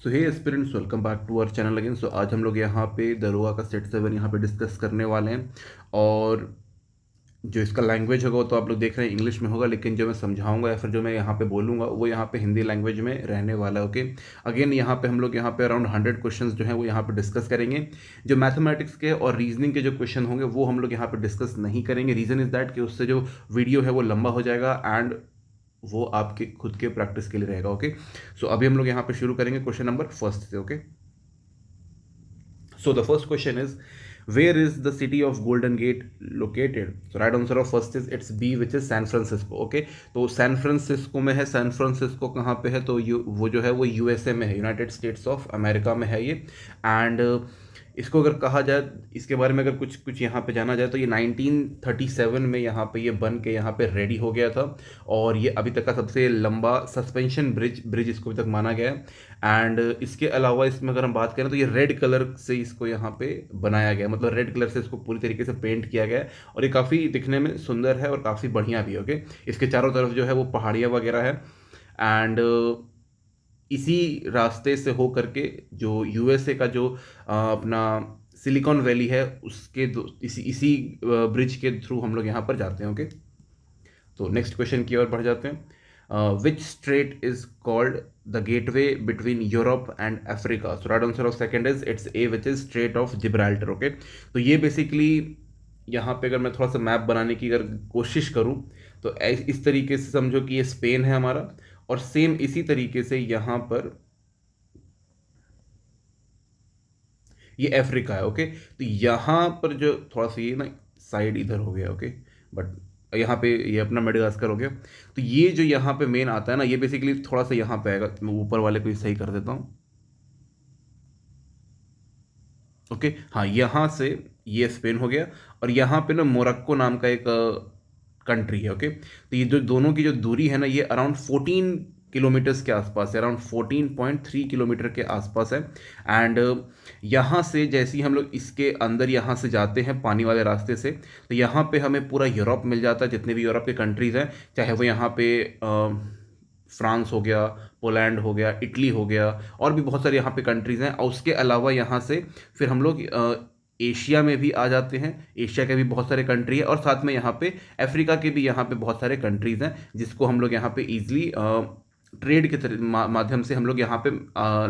So hey aspirants, welcome back to our channel again. So आज हम लोग यहाँ पे दरोगा का सेट 7 यहाँ पे डिस्कस करने वाले हैं। और जो इसका लैंग्वेज होगा वो तो आप लोग देख रहे हैं इंग्लिश में होगा, लेकिन जो मैं समझाऊंगा या फिर जो मैं यहाँ पे बोलूँगा वो यहाँ पे हिंदी लैंग्वेज में रहने वाला है। ओके, अगेन यहाँ पे हम लोग यहाँ पे अराउंड 100 क्वेश्चंस जो हैं वो यहाँ पे डिस्कस करेंगे। जो मैथमेटिक्स के और रीजनिंग के जो क्वेश्चन होंगे वो हम लोग यहाँ पे डिस्कस नहीं करेंगे। रीज़न इज़ दैट कि उससे जो वीडियो है वो लंबा हो जाएगा एंड वो आपके खुद के प्रैक्टिस के लिए रहेगा। ओके, सो अभी हम लोग यहाँ पे शुरू करेंगे क्वेश्चन नंबर फर्स्ट से। Okay, so the first question is, where is the city of Golden Gate located? So right answer of first is it's B, which is San Francisco. Okay, तो San Francisco में है। San Francisco कहाँ पे है? तो वो जो है वो यूएसए में है, यूनाइटेड स्टेट्स ऑफ अमेरिका में है ये। एंड इसको अगर कहा जाए, इसके बारे में अगर कुछ कुछ यहाँ पे जाना जाए तो ये 1937 में यहाँ पे ये बन के यहाँ पे रेडी हो गया था। और ये अभी तक का सबसे लंबा सस्पेंशन ब्रिज इसको अभी तक माना गया है। एंड इसके अलावा इसमें अगर हम बात करें तो ये रेड कलर से इसको यहाँ पे बनाया गया, मतलब रेड कलर से इसको पूरी तरीके से पेंट किया गया है। और ये काफ़ी दिखने में सुंदर है और काफ़ी बढ़िया भी है। ओके, इसके चारों तरफ जो है वो पहाड़ियाँ वगैरह है। एंड इसी रास्ते से हो करके जो यूएसए का जो अपना सिलिकॉन वैली है उसके इसी ब्रिज के थ्रू हम लोग यहाँ पर जाते हैं। ओके, तो नेक्स्ट क्वेश्चन की ओर बढ़ जाते हैं। Which strait is called the gateway between Europe and Africa? So right answer of second is it's A, which is strait of Gibraltar. Okay, तो ये बेसिकली यहाँ पे अगर मैं थोड़ा सा मैप बनाने की अगर कोशिश करूँ तो इस तरीके से समझो कि ये स्पेन है हमारा, और सेम इसी तरीके से यहाँ पर ये अफ्रीका है। ओके, तो यहाँ पर जो थोड़ा सा ये ना साइड इधर हो गया। ओके, बट यहाँ पे ये अपना मेडागास्कर हो गया। तो ये जो यहाँ पे मेन आता है ना, ये बेसिकली थोड़ा सा यहाँ पे आएगा। मैं ऊपर वाले को ही सही कर देता हूँ। ओके, हाँ, यहाँ से ये स्पेन हो गया और यहाँ पे ना मोरक्को नाम का एक कंट्री है। ओके, तो ये जो दोनों की जो दूरी है ना ये अराउंड 14 किलोमीटर्स के आसपास है, अराउंड 14.3 किलोमीटर के आसपास है। एंड यहाँ से जैसे ही हम लोग इसके अंदर यहाँ से जाते हैं पानी वाले रास्ते से, तो यहाँ पे हमें पूरा यूरोप मिल जाता है, जितने भी यूरोप के कंट्रीज़ हैं, चाहे वो यहाँ पे फ्रांस हो गया, पोलैंड हो गया, इटली हो गया, और भी बहुत सारे यहाँ पे कंट्रीज़ हैं। और उसके अलावा यहाँ से फिर हम लोग एशिया में भी आ जाते हैं। एशिया के भी बहुत सारे कंट्री है और साथ में यहाँ पे अफ्रीका के भी यहाँ पे बहुत सारे कंट्रीज़ हैं, जिसको हम लोग यहाँ पे ईजिली ट्रेड के माध्यम से हम लोग यहाँ पे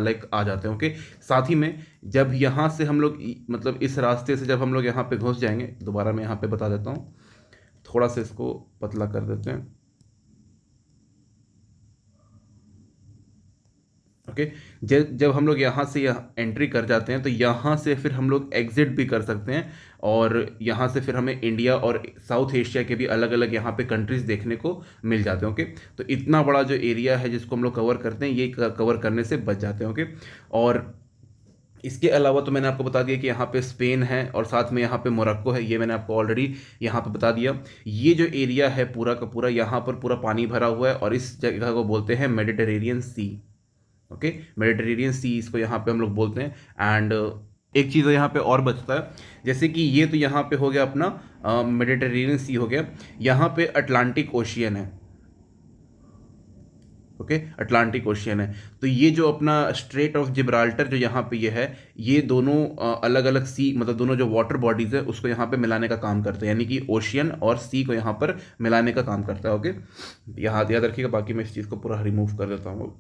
लाइक आ जाते हैं। ओके, साथ ही में जब यहाँ से हम लोग मतलब इस रास्ते से जब हम लोग यहाँ पे घुस जाएंगे, दोबारा मैं यहाँ पे बता देता हूँ, थोड़ा सा इसको पतला कर देते हैं। ओके, जब हम लोग यहाँ से यहाँ एंट्री कर जाते हैं तो यहाँ से फिर हम लोग एग्जिट भी कर सकते हैं। और यहाँ से फिर हमें इंडिया और साउथ एशिया के भी अलग अलग यहाँ पे कंट्रीज देखने को मिल जाते हैं। ओके, तो इतना बड़ा जो एरिया है जिसको हम लोग कवर करते हैं, ये कवर करने से बच जाते हैं। ओके, और इसके अलावा तो मैंने आपको बता दिया कि यहाँ पे स्पेन है और साथ में यहाँ पे मोरक्को है, ये मैंने आपको ऑलरेडी यहाँ पे बता दिया। ये जो एरिया है पूरा का पूरा, यहाँ पर पूरा पानी भरा हुआ है और इस जगह को बोलते हैं मेडिटेरेनियन सी। ओके, मेडिटेरेनियन सी इसको यहाँ पे हम लोग बोलते हैं। एंड एक चीज़ यहाँ पे और बचता है, जैसे कि ये तो यहाँ पे हो गया अपना मेडिटेरेनियन सी हो गया, यहाँ पे अटलांटिक ओशियन है। ओके, अटलांटिक ओशियन है। तो ये जो अपना स्ट्रेट ऑफ जिब्राल्टर जो यहाँ पे ये है, ये दोनों अलग अलग सी, मतलब दोनों जो वाटर बॉडीज़ है उसको यहाँ पे मिलाने का काम करते हैं, यानी कि ओशियन और सी को यहाँ पर मिलाने का काम करता है। ओके, यहाँ याद रखिएगा, बाकी मैं इस चीज़ को पूरा रिमूव कर देता हूँ।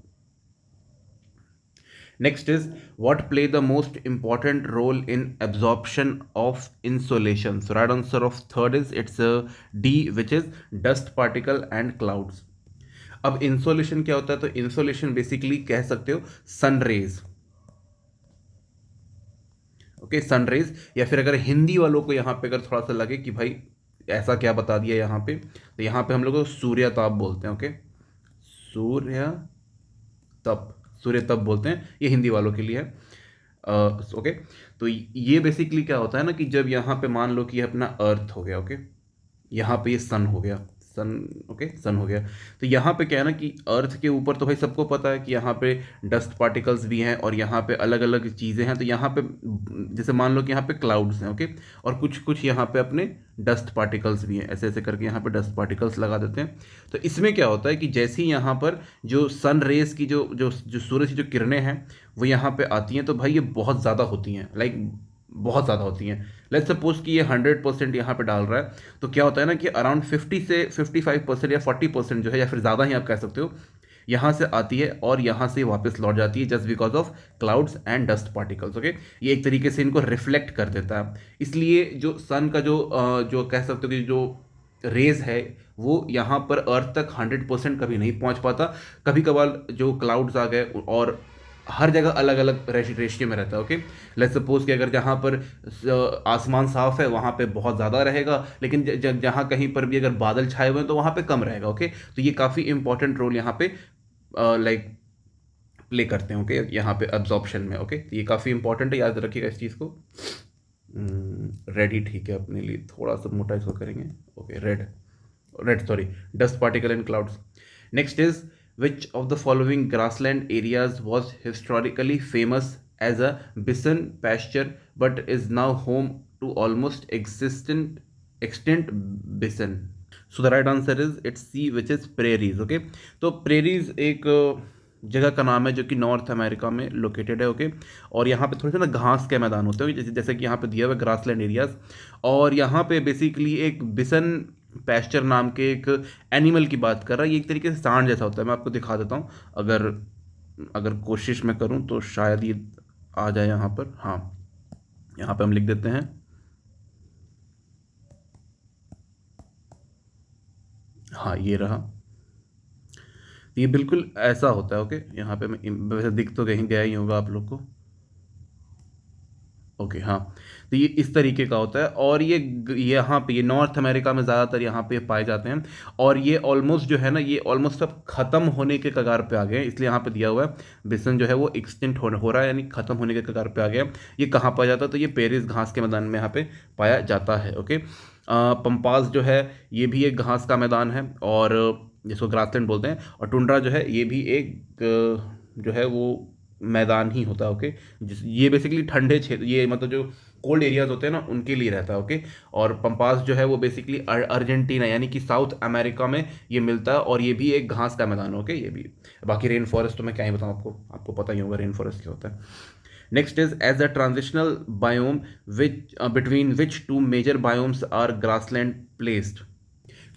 Next is, what play the most important role in absorption of insolation? So right answer of third is it's a D, which is dust particle and clouds. अब इंसोलेशन क्या होता है? तो इंसोलेशन बेसिकली कह सकते हो sun rays. Okay, sun rays, या फिर अगर हिंदी वालों को यहाँ पे अगर थोड़ा सा लगे कि भाई ऐसा क्या बता दिया यहाँ पे, तो यहाँ पे हम लोग सूर्यताप बोलते हैं। ओके, सूर्यताप, सूर्य तप बोलते हैं, ये हिंदी वालों के लिए है। ओके, तो ये बेसिकली क्या होता है ना कि जब यहाँ पे मान लो कि ये अपना अर्थ हो गया। ओके, यहाँ पे ये सन हो गया, सन, ओके सन हो गया। तो यहाँ पे क्या है ना कि अर्थ के ऊपर तो भाई सबको पता है कि यहाँ पे डस्ट पार्टिकल्स भी हैं और यहाँ पे अलग अलग चीज़ें हैं। तो यहाँ पे जैसे मान लो कि यहाँ पे क्लाउड्स हैं, ओके, और कुछ कुछ यहाँ पे अपने डस्ट पार्टिकल्स भी हैं, ऐसे ऐसे करके यहाँ पे डस्ट पार्टिकल्स लगा देते हैं। तो इसमें क्या होता है कि जैसे ही यहाँ पर जो सन रेज की जो जो जो सूरज की जो किरणें हैं वो यहाँ पे आती हैं, तो भाई ये बहुत ज़्यादा होती हैं, लाइक बहुत ज़्यादा होती हैं। लेट्स सपोज कि ये 100% यहाँ पे डाल रहा है, तो क्या होता है ना कि अराउंड 50 से 55% या 40% जो है, या फिर ज़्यादा ही आप कह सकते हो, यहाँ से आती है और यहाँ से वापस लौट जाती है, just because of clouds and dust particles, okay. ये एक तरीके से इनको रिफ्लेक्ट कर देता है। इसलिए जो सन का जो कह सकते हो कि जो रेज है वो यहाँ पर अर्थ तक 100% कभी नहीं पहुँच पाता। कभी कभार जो क्लाउड्स आ गए, और हर जगह अलग अलग रेशियो में रहता है, ओके। लेट्स सपोज कि अगर जहाँ पर आसमान साफ है वहाँ पे बहुत ज़्यादा रहेगा, लेकिन जहाँ कहीं पर भी अगर बादल छाए हुए हैं तो वहाँ पे कम रहेगा, ओके। तो ये काफ़ी इंपॉर्टेंट रोल यहाँ पे लाइक प्ले करते हैं, ओके, यहाँ पे अब्जॉर्प्शन में, ओके। तो ये काफ़ी इंपॉर्टेंट है, याद रखिएगा इस चीज़ को। रेड ही ठीक है अपने लिए, थोड़ा सा मोटा इसको करेंगे, okay. Red red sorry, dust particle in clouds. Next is which of the following grassland areas was historically famous as a bison pasture but is now home to almost extinct bison? So the right answer is it's C, which is prairies, okay। तो prairies एक जगह का नाम है जो कि north America में located है, ओके। और यहाँ पे थोड़े से ना घास के मैदान होते हैं, जैसे कि यहाँ पे दिया हुआ है ग्रासलैंड एरियाज। और यहाँ पे बेसिकली एक बिसन पैस्चर नाम के एक एनिमल की बात कर रहा है। ये एक तरीके से सांड जैसा होता है, मैं आपको दिखा देता हूँ, अगर अगर कोशिश मैं करूँ तो शायद ये आ जाए यहाँ पर। हाँ, यहाँ पे हम लिख देते हैं, हाँ ये रहा। ये बिल्कुल ऐसा होता है, ओके। यहाँ पे मैं वैसे दिख तो कहीं गया ही होगा आप लोग को, ओके हाँ। तो ये इस तरीके का होता है, और ये यहाँ पे ये नॉर्थ अमेरिका में ज़्यादातर यहाँ पे पाए जाते हैं। और ये ऑलमोस्ट जो है ना, ये ऑलमोस्ट अब ख़त्म होने के कगार पे आ गए हैं, इसलिए यहाँ पे दिया हुआ है बिसन जो है वो एक्सटिंक्ट हो रहा है, यानी ख़त्म होने के कगार पे आ गया। ये कहाँ पाया जाता है? तो ये पेरिस घास के मैदान में यहाँ पे पाया जाता है, ओके। पंपास जो है ये भी एक घास का मैदान है, और जिसको ग्रासलैंड बोलते हैं। और टुंड्रा जो है ये भी एक जो है वो मैदान ही होता है, ओके। जिस ये बेसिकली ठंडे क्षेत्र, ये मतलब जो कोल्ड एरियाज होते हैं ना उनके लिए रहता है, ओके। और पंपास जो है वो बेसिकली अर्जेंटीना यानी कि साउथ अमेरिका में ये मिलता है, और ये भी एक घास का मैदान है, ओके। ये भी बाकी रेन फॉरेस्ट तो मैं क्या ही बताऊँ आपको पता ही होगा रेन फॉरेस्ट क्या होता है। Next is as a transitional biome which between which two major biomes are grassland placed?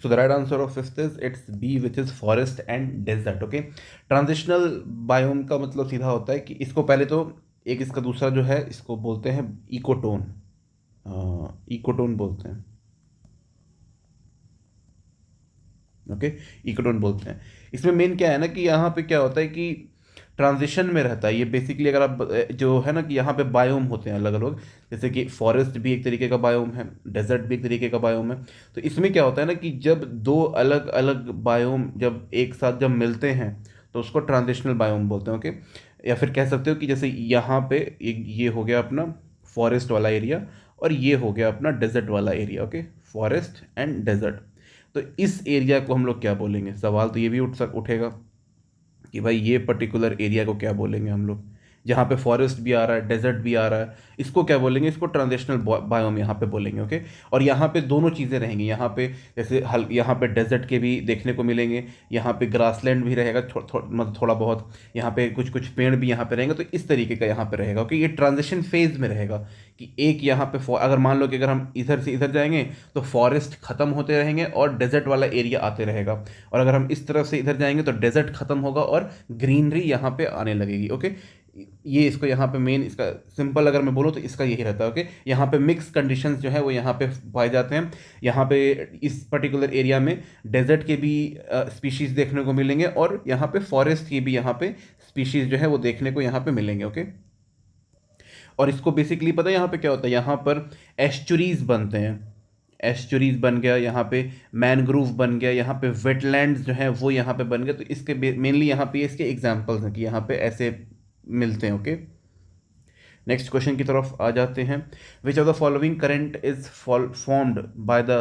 So the right answer of fifth is it's B, which is forest and desert, okay। Transitional biome का मतलब सीधा होता है कि इसको पहले तो एक इसका दूसरा जो है इसको बोलते हैं इकोटोन, इकोटोन बोलते हैं, ओके। इकोटोन बोलते हैं। इसमें मेन क्या है ना कि यहाँ पे क्या होता है कि ट्रांजिशन में रहता है ये बेसिकली। अगर आप जो है ना कि यहाँ पे बायोम होते हैं अलग अलग, जैसे कि फॉरेस्ट भी एक तरीके का बायोम है, डेजर्ट भी एक तरीके का बायोम है। तो इसमें क्या होता है ना कि जब दो अलग अलग बायोम जब एक साथ जब मिलते हैं तो उसको ट्रांजिशनल बायोम बोलते हैं, ओके। या फिर कह सकते हो कि जैसे यहाँ पे ये हो गया अपना फॉरेस्ट वाला एरिया, और ये हो गया अपना डेजर्ट वाला area, okay. Forest and desert. तो इस एरिया को हम लोग क्या बोलेंगे? सवाल तो ये भी उठेगा कि भाई ये पर्टिकुलर एरिया को क्या बोलेंगे हम लोग, जहाँ पे फॉरेस्ट भी आ रहा है, डेजर्ट भी आ रहा है, इसको क्या बोलेंगे? इसको ट्रांजिशनल बायोम यहाँ पे बोलेंगे, ओके। और यहाँ पे दोनों चीज़ें रहेंगी, यहाँ पे जैसे यहाँ पे डेजर्ट के भी देखने को मिलेंगे, यहाँ पे ग्रासलैंड भी रहेगा मतलब थोड़ा बहुत, यहाँ पे कुछ कुछ पेड़ भी यहाँ पे रहेंगे। तो इस तरीके का यहाँ पे रहेगा, ओके। ये ट्रांजिशन फेज में रहेगा कि एक यहाँ पे अगर मान लो कि अगर हम इधर से इधर जाएंगे तो फॉरेस्ट खत्म होते रहेंगे और डेजर्ट वाला एरिया आते रहेगा, और अगर हम इस तरफ से इधर जाएंगे तो डेजर्ट खत्म होगा और ग्रीनरी यहाँ पे आने लगेगी, ओके। ये इसको यहाँ पे मेन इसका सिंपल अगर मैं बोलूँ तो इसका यही रहता है, ओके। यहाँ पे मिक्स कंडीशंस जो है वो यहाँ पे पाए जाते हैं। यहाँ पे इस पर्टिकुलर एरिया में डेजर्ट के भी स्पीशीज़ देखने को मिलेंगे, और यहाँ पे फॉरेस्ट की भी यहाँ पे स्पीशीज़ जो है वो देखने को यहाँ पे मिलेंगे, ओके। और इसको बेसिकली पता है यहाँ पे क्या होता है? यहाँ पर एस्चुरीज बनते हैं, एस्चुरीज बन गया, यहाँ पे मैनग्रूव बन गया, यहाँ पे वेटलैंड्स जो है वो यहाँ पे बन गया। तो इसके मेनली यहाँ पे इसके एग्जांपल्स हैं कि यहाँ पे ऐसे मिलते हैं, ओके। नेक्स्ट क्वेश्चन की तरफ आ जाते हैं। विच of the following current is formed by the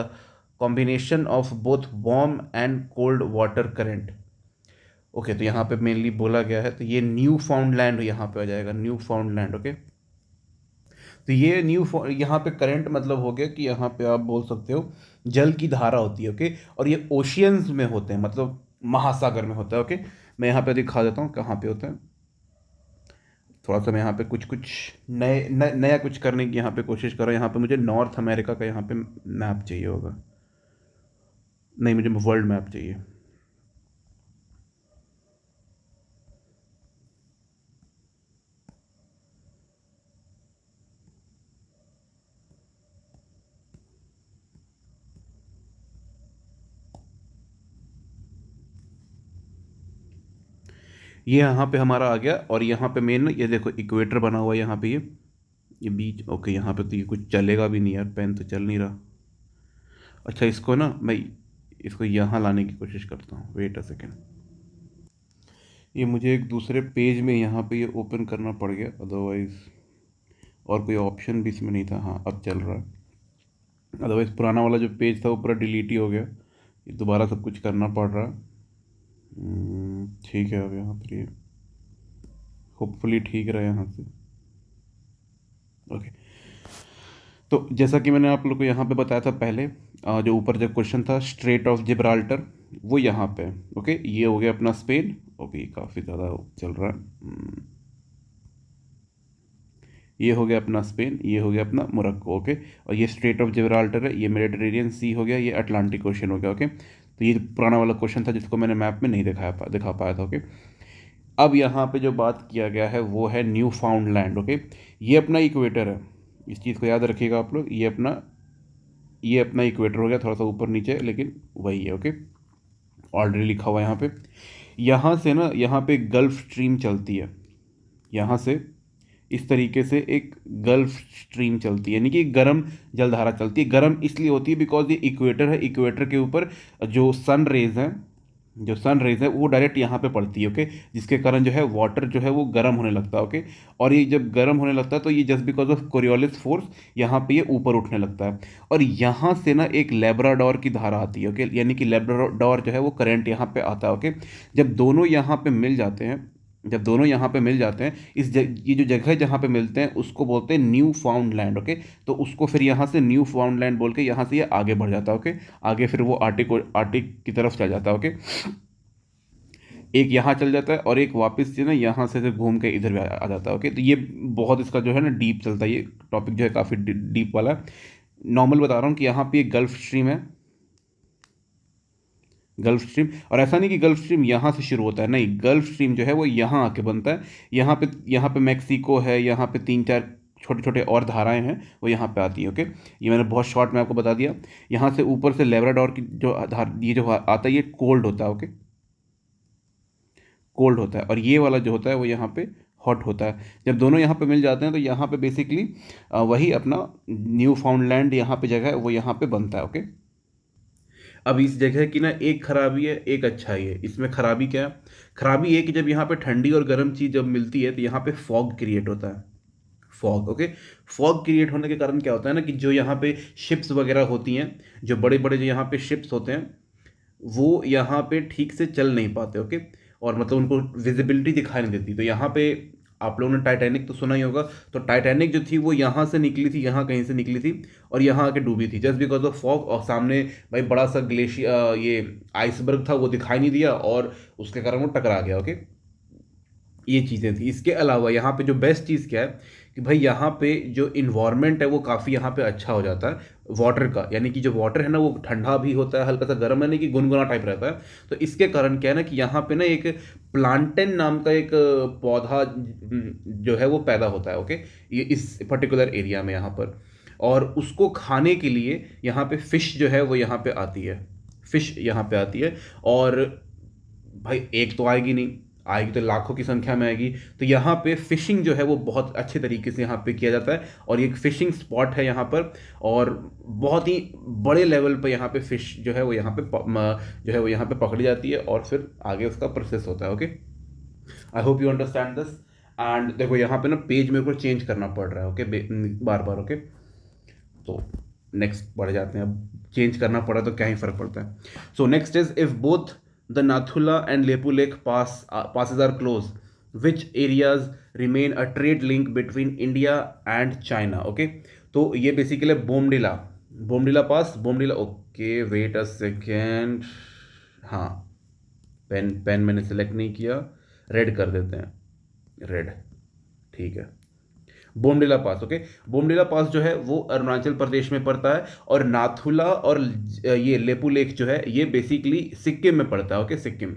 combination of both warm and cold water current. Okay, तो यहाँ पे मेनली बोला गया है, तो ये न्यू फाउंड लैंड यहाँ पे आ जाएगा, न्यू फाउंड लैंड। ओके, तो ये यहाँ पे करंट मतलब हो गया कि यहाँ पे आप बोल सकते हो जल की धारा होती है। ओके, और ये ओशियंस में होते हैं, मतलब महासागर में होता है। ओके, मैं यहाँ पे दिखा देता हूँ कहाँ पे होता है। थोड़ा सा मैं यहाँ पे कुछ कुछ नया कुछ करने की यहाँ पे कोशिश कर रहा हूँ। यहाँ पे मुझे नॉर्थ अमेरिका का यहाँ पे मैप चाहिए होगा, नहीं मुझे वर्ल्ड मैप चाहिए। ये यहाँ पे हमारा आ गया, और यहाँ पे मेन ये देखो इक्वेटर बना हुआ है यहाँ पे, ये बीच। ओके, यहाँ पे तो ये कुछ चलेगा भी नहीं यार, पेन तो चल नहीं रहा। अच्छा, इसको ना मैं इसको यहाँ लाने की कोशिश करता हूँ, वेट अ सेकेंड। ये मुझे एक दूसरे पेज में यहाँ पे ये ओपन करना पड़ गया, अदरवाइज़ और कोई ऑप्शन भी इसमें नहीं था। हाँ, अब चल रहा है। अदरवाइज़ पुराना वाला जो पेज था वो पूरा डिलीट ही हो गया, ये दोबारा सब कुछ करना पड़ रहा है। ठीक है, अब यहाँ पर ये होपफुली ठीक रहा यहाँ से। ओके, तो जैसा कि मैंने आप लोग को यहाँ पे बताया था पहले, जो ऊपर जो क्वेश्चन था स्ट्रेट ऑफ जिब्राल्टर, वो यहाँ पे है। ओके, ये हो गया अपना स्पेन। ओके, काफ़ी ज़्यादा चल रहा है। ये हो गया अपना स्पेन, ये हो गया अपना मोरक्को। ओके, और ये स्ट्रेट ऑफ जिब्राल्टर है, ये मेडिटेरेनियन सी हो गया, ये अटलांटिक ओशन हो गया। ओके, तो ये पुराना वाला क्वेश्चन था जिसको मैंने मैप में नहीं दिखा पाया था। ओके, अब यहाँ पे जो बात किया गया है वो है न्यू फाउंड लैंड। ओके, ये अपना इक्वेटर है, इस चीज़ को याद रखिएगा आप लोग। ये अपना इक्वेटर हो गया, थोड़ा सा ऊपर नीचे, लेकिन वही है। ओके, ऑलरेडी लिखा हुआ है यहाँ पे। यहाँ से ना, यहाँ पे गल्फ स्ट्रीम चलती है, यहाँ से इस तरीके से एक गल्फ स्ट्रीम चलती है, यानी कि गर्म जलधारा चलती है। गर्म इसलिए होती है बिकॉज ये इक्वेटर है, इक्वेटर के ऊपर जो सन रेज है वो डायरेक्ट यहाँ पे पड़ती है। ओके, जिसके कारण जो है वाटर जो है वो गर्म होने लगता है। ओके, और ये जब गर्म होने लगता है तो ये just because of Coriolis force यहाँ पे ये ऊपर उठने लगता है, और यहाँ से ना एक लेब्राडोर की धारा आती है। ओके, यानी कि लेब्राडोर जो है वो करंट यहाँ पे आता है। ओके, जब दोनों यहाँ पे मिल जाते हैं, ये जो जगह जहाँ पे मिलते हैं उसको बोलते हैं न्यू फाउंड लैंड। ओके, तो उसको फिर यहाँ से न्यू फाउंड लैंड बोल के यहाँ से ये आगे बढ़ जाता है। ओके, आगे फिर वो आर्टिक की तरफ चल जाता है। ओके, एक यहाँ चल जाता है और एक वापस से ना यहाँ से घूम के इधर भी आ जाता है। ओके, तो ये बहुत इसका जो है ना डीप चलता है, ये टॉपिक जो है काफ़ी डीप वाला है। नॉर्मल बता रहा हूँ कि यहाँ पे एक गल्फ स्ट्रीम है, गल्फ स्ट्रीम। और ऐसा नहीं कि गल्फ स्ट्रीम यहाँ से शुरू होता है, नहीं, गल्फ स्ट्रीम जो है वो यहाँ आके बनता है। यहाँ पे मैक्सिको है, यहाँ पे 3-4 छोटे छोटे और धाराएं हैं वो यहाँ पे आती है। ओके, ये मैंने बहुत शॉर्ट में आपको बता दिया। यहाँ से ऊपर से लेब्राडोर की जो ये जो आता है ये कोल्ड होता है। ओके, कोल्ड होता है, और ये वाला जो होता है वो यहाँ पे हॉट होता है। जब दोनों यहाँ पे मिल जाते हैं तो यहाँ पे बेसिकली वही अपना न्यू फाउंड लैंड यहाँ पे जगह है वो यहाँ पे बनता है। ओके, अब इस जगह की ना एक खराबी है, एक अच्छाई है। इसमें खराबी क्या है? खराबी है कि जब यहाँ पे ठंडी और गर्म चीज़ जब मिलती है तो यहाँ पे फॉग क्रिएट होता है, फॉग। ओके, फॉग क्रिएट होने के कारण क्या होता है ना कि जो यहाँ पे शिप्स वगैरह होती हैं, जो बड़े बड़े जो यहाँ पे शिप्स होते हैं वो यहाँ पे ठीक से चल नहीं पाते। ओके, और मतलब उनको विजिबिलिटी दिखाई नहीं देती। तो यहाँ पे आप लोगों ने टाइटैनिक तो सुना ही होगा, तो टाइटैनिक जो थी वो यहाँ से निकली थी, यहाँ कहीं से निकली थी और यहाँ आके डूबी थी, जस्ट बिकॉज ऑफ फॉग। और सामने भाई बड़ा सा ग्लेशियर, ये आइसबर्ग था, वो दिखाई नहीं दिया और उसके कारण वो टकरा गया। ओके, ये चीज़ें थी। इसके अलावा यहाँ पे जो बेस्ट चीज़ क्या है कि भाई यहाँ पे जो इन्वायरमेंट है वो काफ़ी यहाँ पे अच्छा हो जाता है वाटर का, यानी कि जो वाटर है ना वो ठंडा भी होता है, हल्का सा गर्म है, नहीं कि गुनगुना टाइप रहता है। तो इसके कारण क्या है ना कि यहाँ पे ना एक प्लांटेन नाम का एक पौधा जो है वो पैदा होता है। ओके, ये इस पर्टिकुलर एरिया में यहाँ पर, और उसको खाने के लिए यहाँ पे फिश जो है वो यहाँ पे आती है, फिश यहाँ पे आती है। और भाई एक तो आएगी नहीं, आएगी तो लाखों की संख्या में आएगी। तो यहाँ पे फिशिंग जो है वो बहुत अच्छे तरीके से यहाँ पे किया जाता है, और ये एक फिशिंग स्पॉट है यहाँ पर, और बहुत ही बड़े लेवल पर यहाँ पे फिश जो है वो यहाँ पे पकड़ी जाती है और फिर आगे उसका प्रोसेस होता है। Okay, I hope you understand this. And देखो यहाँ पे ना पेज मेरे को चेंज करना पड़ रहा है। ओके, बार बार। ओके, तो नेक्स्ट बढ़ जाते हैं, अब चेंज करना पड़ा तो क्या ही फर्क पड़ता है। So next is if both the Nathula and Lipulekh passes are close, which areas remain a trade link between India and China. Okay, तो ये basically Bomdila, Bomdila pass, Bomdila, okay wait a second, हाँ पेन पेन मैंने सेलेक्ट नहीं किया, red कर देते हैं, red, ठीक है। Bomdila pass, okay, Bomdila pass जो है वो अरुणाचल प्रदेश में पड़ता है, और नाथुला और ये लेपू लेक जो है ये बेसिकली सिक्किम में पड़ता है। ओके, सिक्किम,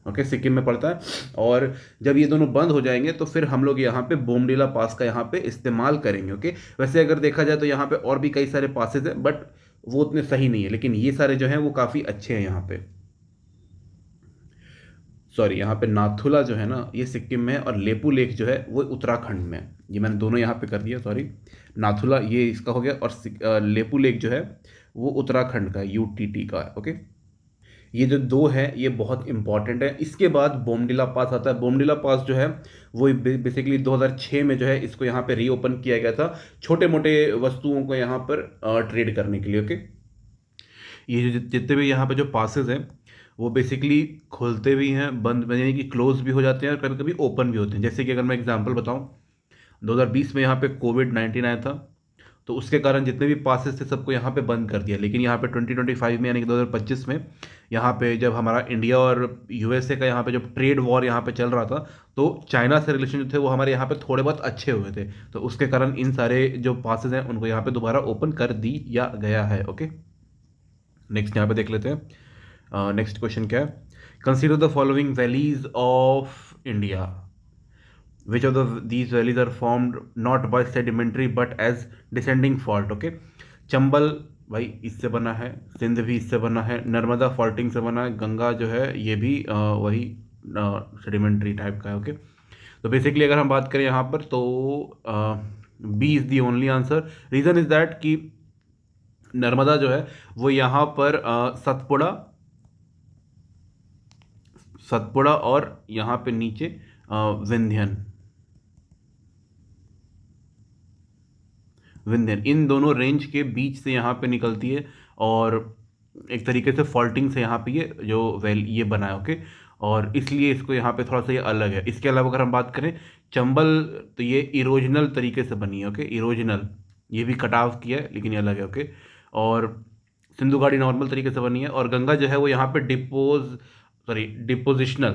ओके, सिक्किम में पड़ता है। और जब ये दोनों बंद हो जाएंगे तो फिर हम लोग यहाँ पे बोमडिला पास का यहाँ पे इस्तेमाल करेंगे। ओके, वैसे अगर देखा जाए तो यहाँ पे और भी कई सारे पासेज हैं, बट वो उतने सही नहीं है, लेकिन ये सारे जो हैं वो काफ़ी अच्छे हैं यहाँ पे। सॉरी, यहाँ पे नाथुला जो है ना ये सिक्किम में है, और लेपू लेक जो है वो उत्तराखंड में है। ये मैंने दोनों यहाँ पे कर दिया, सॉरी, नाथुला ये इसका हो गया, और लेपू लेक जो है वो उत्तराखंड का है, यूटीटी का है। ओके, ये जो दो है ये बहुत इंपॉर्टेंट है। इसके बाद बोमडिला पास आता है। बोमडिला पास जो है वो बेसिकली 2006 में जो है इसको यहाँ पे रीओपन किया गया था, छोटे मोटे वस्तुओं को यहाँ पर ट्रेड करने के लिए। ओके, ये जो जितने भी यहाँ पे जो पासेस हैं वो बेसिकली खुलते भी हैं, बंद यानी कि क्लोज भी हो जाते हैं, और कभी कभी ओपन भी होते हैं। जैसे कि अगर मैं एग्जांपल बताऊं, 2020 में यहाँ पे कोविड-19 आया था, तो उसके कारण जितने भी पासेस थे सबको यहाँ पे बंद कर दिया। लेकिन यहाँ पे 2025 में यानी कि 2025 में यहाँ पे जब हमारा इंडिया और यूएसए का यहाँ पे जब ट्रेड वॉर यहाँ पे चल रहा था, तो चाइना से रिलेशन जो थे वो हमारे यहाँ पे थोड़े बहुत अच्छे हुए थे, तो उसके कारण इन सारे जो पासेस हैं उनको यहाँ पे दोबारा ओपन कर दिया गया है। ओके, नेक्स्ट यहाँ पे देख लेते हैं। नेक्स्ट क्वेश्चन क्या है, consider the following valleys of India, which of these valleys are formed not by sedimentary but as descending fault। Okay, Chambal भाई इससे बना है, सिंध भी इससे बना है, नर्मदा फॉल्टिंग से बना है, गंगा जो है ये भी वही सेडिमेंट्री टाइप का है। ओके, तो बेसिकली अगर हम बात करें यहाँ पर तो B is the only answer. Reason is that कि नर्मदा जो है वो यहाँ पर सतपुड़ा, सतपुड़ा और यहाँ पे नीचे विंध्यन, विंध्यन, इन दोनों रेंज के बीच से यहाँ पे निकलती है, और एक तरीके से फॉल्टिंग से यहाँ पे ये जो ये बना है। ओके, और इसलिए इसको यहाँ पे थोड़ा सा ये अलग है। इसके अलावा अगर हम बात करें चंबल, तो ये इरोजनल तरीके से बनी है। ओके, इरोजनल, ये भी कटाव किया है लेकिन ये अलग है। ओके, और सिंधु घाटी नॉर्मल तरीके से बनी है, और गंगा जो है वो यहाँ पे डिपोजिशनल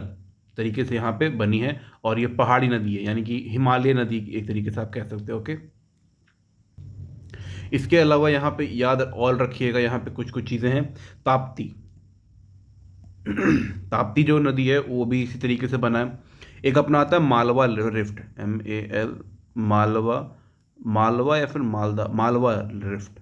तरीके से यहाँ पे बनी है, और ये पहाड़ी नदी है यानी कि हिमालय नदी एक तरीके से आप कह सकते हो। ओके, इसके अलावा यहाँ पे याद और रखिएगा, यहाँ पे कुछ कुछ चीज़ें हैं। ताप्ती, ताप्ती जो नदी है वो भी इसी तरीके से बना है। एक अपना आता है मालवा रिफ्ट, MAL, मालवा, मालवा या फिर मालदा, मालवा रिफ्ट,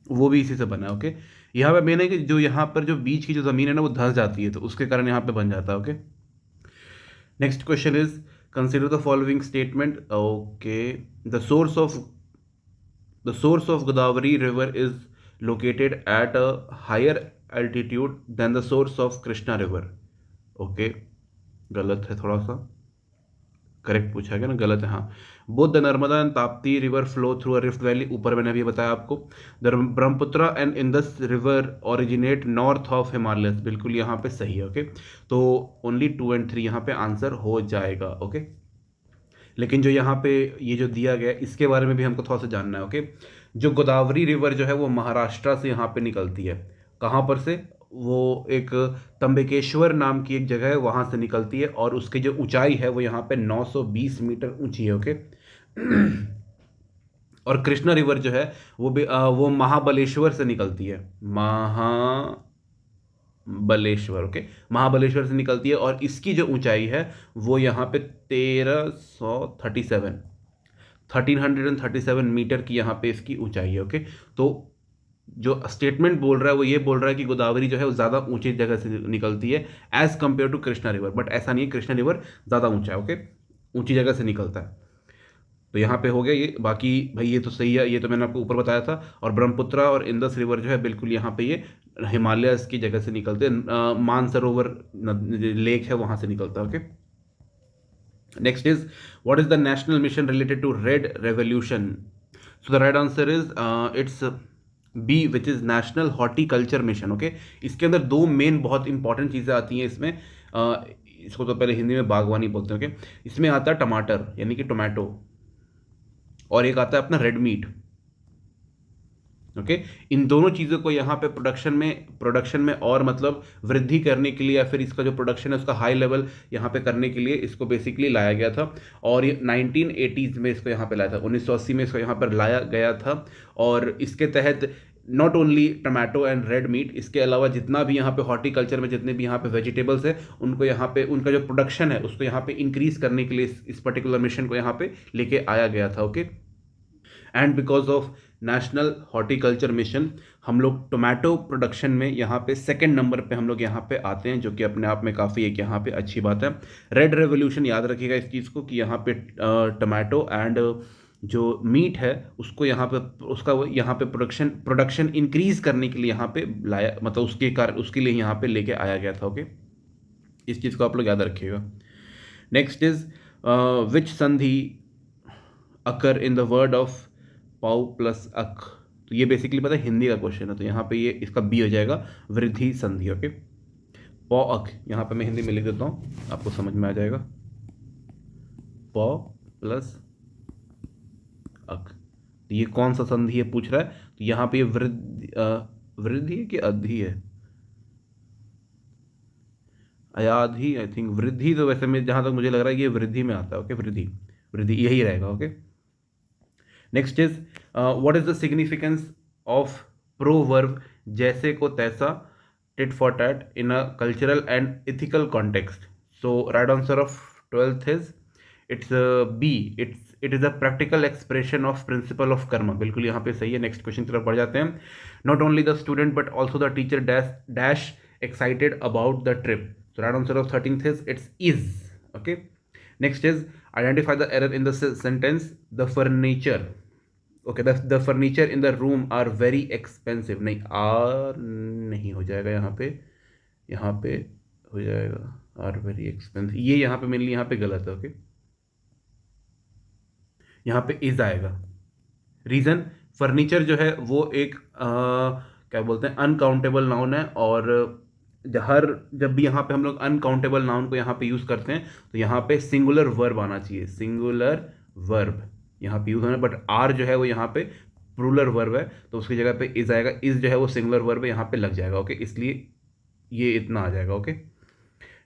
वो भी इसी से बना है। ओके, यहाँ पे मेन है कि जो यहाँ पर जो बीच की जो ज़मीन है ना वो धंस जाती है, तो उसके कारण यहाँ पे बन जाता है। Okay, next question is consider the following statement. Okay, the source of Godavari river is located at a higher altitude than the source of Krishna river। Okay, गलत है थोड़ा सा, करेक्ट पूछा गया ना, गलत है। हाँ, both the Narmada and Tapti river flow through a rift valley, ऊपर मैंने अभी बताया आपको। The Brahmaputra and Indus river originate north of Himalaya, बिल्कुल यहाँ पे सही है। ओके, तो ओनली 2 और 3 यहाँ पे आंसर हो जाएगा। ओके, लेकिन जो यहाँ पे ये जो दिया गया इसके बारे में भी हमको थोड़ा सा जानना है। ओके, जो गोदावरी रिवर जो है वो महाराष्ट्र से यहाँ पे निकलती है। कहाँ पर से, वो एक तंबकेश्वर नाम की एक जगह है, वहाँ से निकलती है, और उसकी जो ऊंचाई है वो यहाँ पे 920 मीटर ऊंची है। ओके, और कृष्णा रिवर जो है वो महाबलेश्वर से निकलती है, महाबलेश्वर। ओके, महाबलेश्वर से निकलती है, और इसकी जो ऊंचाई है वो यहाँ पे 1337 मीटर की यहाँ पे इसकी ऊंचाई है। ओके, तो जो स्टेटमेंट बोल रहा है वो ये बोल रहा है कि गोदावरी जो है वो ज़्यादा ऊंची जगह से निकलती है as compare to Krishna river, but ऐसा नहीं है, कृष्णा रिवर ज़्यादा ऊंचा है। ओके, ऊंची जगह से निकलता है, तो यहाँ पे हो गया ये। बाकी भाई ये तो सही है, ये तो मैंने आपको ऊपर बताया था। और ब्रह्मपुत्र और इंदस रिवर जो है बिल्कुल यहाँ पे ये हिमालयस की जगह से निकलते हैं, मानसरोवर लेक है वहाँ से निकलता है। Okay, next is what is the national mission related to red revolution. So the right answer is it's B which is national horticulture mission. Okay, इसके अंदर दो मेन बहुत इंपॉर्टेंट चीज़ें आती हैं इसमें। इसको तो पहले हिंदी में बागवानी बोलते हैं। ओके, इसमें आता है टमाटर यानी कि टोमेटो, और एक आता है अपना रेड मीट। ओके, इन दोनों चीज़ों को यहाँ पे प्रोडक्शन में और मतलब वृद्धि करने के लिए, या फिर इसका जो प्रोडक्शन है उसका हाई लेवल यहाँ पे करने के लिए इसको बेसिकली लाया गया था। और ये 1980s में इसको यहाँ पे लाया था, 1980 में इसको यहाँ पर लाया गया था। और इसके तहत not only tomato and red meat, इसके अलावा जितना भी यहाँ पे हॉर्टिकल्चर में जितने भी यहाँ पे वेजिटेबल्स है उनको यहाँ पे उनका जो प्रोडक्शन है उसको यहाँ पे इंक्रीज करने के लिए इस पर्टिकुलर मिशन को यहाँ पे लेके आया गया था। Okay, and because of national horticulture mission हम लोग टोमेटो प्रोडक्शन में यहाँ पे सेकंड नंबर पे हम लोग यहाँ पे आते हैं, जो कि अपने आप में काफ़ी एक यहाँ पे अच्छी बात है। रेड रेवोल्यूशन याद रखिएगा इस चीज़ को कि यहाँ पे टोमेटो एंड जो मीट है उसको यहाँ पे उसका यहाँ पे प्रोडक्शन इंक्रीज करने के लिए यहाँ पे लाया, मतलब उसके लिए यहाँ पे लेके आया गया था। ओके, इस चीज़ को आप लोग याद रखिएगा। नेक्स्ट इज विच संधि अकर इन द वर्ड ऑफ पाउ प्लस अक। तो ये बेसिकली पता है हिंदी का क्वेश्चन है, तो यहाँ पे ये इसका बी हो जाएगा, वृद्धि संधि। ओके, पौ अक यहाँ पे मैं हिंदी में लिख देता हूँ, आपको समझ में आ जाएगा। पौ प्लस अक, तो ये कौन सा संधि है पूछ रहा है। तो यहाँ पे वृद्धि है कि अधि है, अयाधि आई थिंक, वृद्धि तो वैसे में जहाँ तक मुझे लग रहा है ये वृद्धि में आता है। ओके, वृद्धि वृद्धि यही रहेगा। Okay, next is what is the significance of proverb जैसे को तैसा, tit for tat, in a cultural and ethical context. So right answer of 12th is it's B, it is a practical expression of principle of karma. बिल्कुल यहाँ पे सही है। Next question की तरफ बढ़ जाते हैं। Not only the student but also the teacher dash excited about the trip. So right answer of 13th is it's is. Okay, next is identify the error in the sentence the furniture। okay, the furniture in the room are very expensive। नहीं, are नहीं हो जाएगा यहाँ पे हो जाएगा are very expensive, ये यहाँ पे मेरे लिए यहाँ पे गलत है। ओके, यहाँ पे इज आएगा। रीजन, फर्नीचर जो है वो एक क्या बोलते हैं अनकाउंटेबल नाउन है, और जब भी यहाँ पे हम लोग अनकाउंटेबल नाउन को यहाँ पे यूज़ करते हैं तो यहाँ पे सिंगुलर वर्ब आना चाहिए, सिंगुलर वर्ब यहाँ पे यूज़ होना। बट आर जो है वो यहाँ पे प्लूरल वर्ब है, तो उसकी जगह पे इज आएगा। इज जो है वो सिंगुलर वर्ब है, यहाँ पे लग जाएगा। ओके, इसलिए ये इतना आ जाएगा। ओके,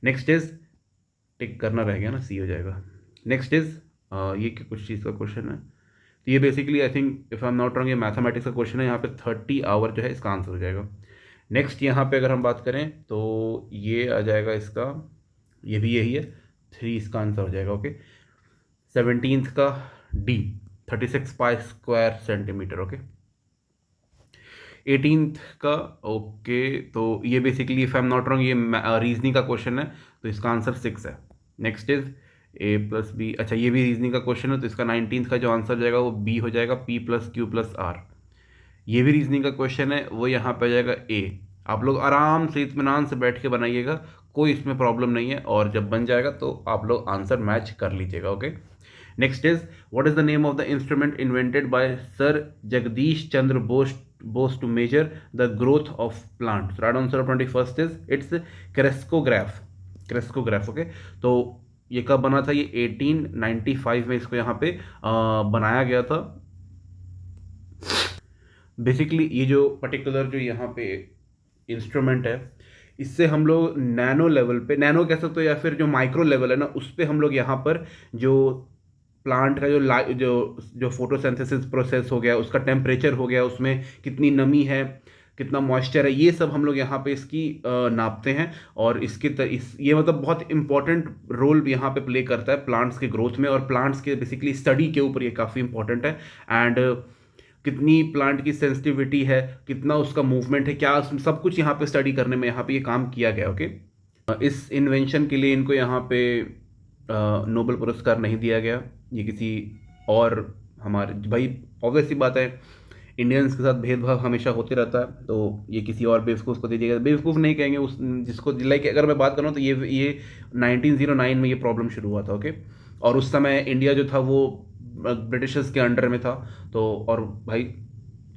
नेक्स्ट इज, टिक करना रह गया ना, सी हो जाएगा। नेक्स्ट इज ये कुछ चीज़ का क्वेश्चन है, तो ये basically I think if I am not wrong ये मैथमेटिक्स का क्वेश्चन है। यहाँ पे 30 आवर जो है इसका आंसर हो जाएगा। नेक्स्ट यहाँ पे अगर हम बात करें तो ये आ जाएगा इसका, ये भी यही है, 3 इसका आंसर हो जाएगा। ओके, 17th का D, 36 pi square centimetre. Okay, 18th का ओके, तो ये basically if I am not wrong ये रीजनिंग का क्वेश्चन है, तो इसका आंसर 6 है। Next is A plus B, अच्छा ये भी रीजनिंग का क्वेश्चन है, तो इसका 19th का जो आंसर जाएगा वो बी हो जाएगा, P plus Q plus R. ये भी रीजनिंग का क्वेश्चन है, वो यहाँ पे आ जाएगा ए। आप लोग आराम से इत्मीनान से बैठ के बनाइएगा, कोई इसमें प्रॉब्लम नहीं है, और जब बन जाएगा तो आप लोग आंसर मैच कर लीजिएगा। Okay, next is what is the name of the instrument invented by sir Jagdish Chandra Bose to measure the growth of plant. Right answer of 21st is it's crescograph. Okay, तो ये कब बना था, ये 1895 में इसको यहाँ पे बनाया गया था। बेसिकली ये जो पर्टिकुलर जो यहाँ पे इंस्ट्रूमेंट है, इससे हम लोग नैनो लेवल पे, नैनो कह सकते हो या फिर जो माइक्रो लेवल है ना, उस पर हम लोग यहाँ पर जो प्लांट का जो फोटोसिंथेसिस प्रोसेस हो गया, उसका टेम्परेचर हो गया, उसमें कितनी नमी है, कितना मॉइस्चर है, ये सब हम लोग यहाँ पे इसकी नापते हैं। और ये मतलब बहुत इंपॉर्टेंट रोल यहाँ पे प्ले करता है प्लांट्स के ग्रोथ में, और प्लांट्स के बेसिकली स्टडी के ऊपर ये काफ़ी इंपॉर्टेंट है। एंड कितनी प्लांट की सेंसिटिविटी है, कितना उसका मूवमेंट है, क्या सब कुछ यहाँ पे स्टडी करने में यहाँ पे ये काम किया गया। ओके, इस इन्वेंशन के लिए इनको यहाँ पे नोबेल पुरस्कार नहीं दिया गया, ये किसी और हमारे भाई ऑब्वियस सी बात है, इंडियंस के साथ भेदभाव हमेशा होते रहता है, तो ये किसी और बेवकूफ़ को दे दिएगा, बेवकूफ़ नहीं कहेंगे उस जिसको, लाइक अगर मैं बात करूँ तो ये 1909 में ये प्रॉब्लम शुरू हुआ था, ओके। और उस समय इंडिया जो था वो ब्रिटिशर्स के अंडर में था। तो और भाई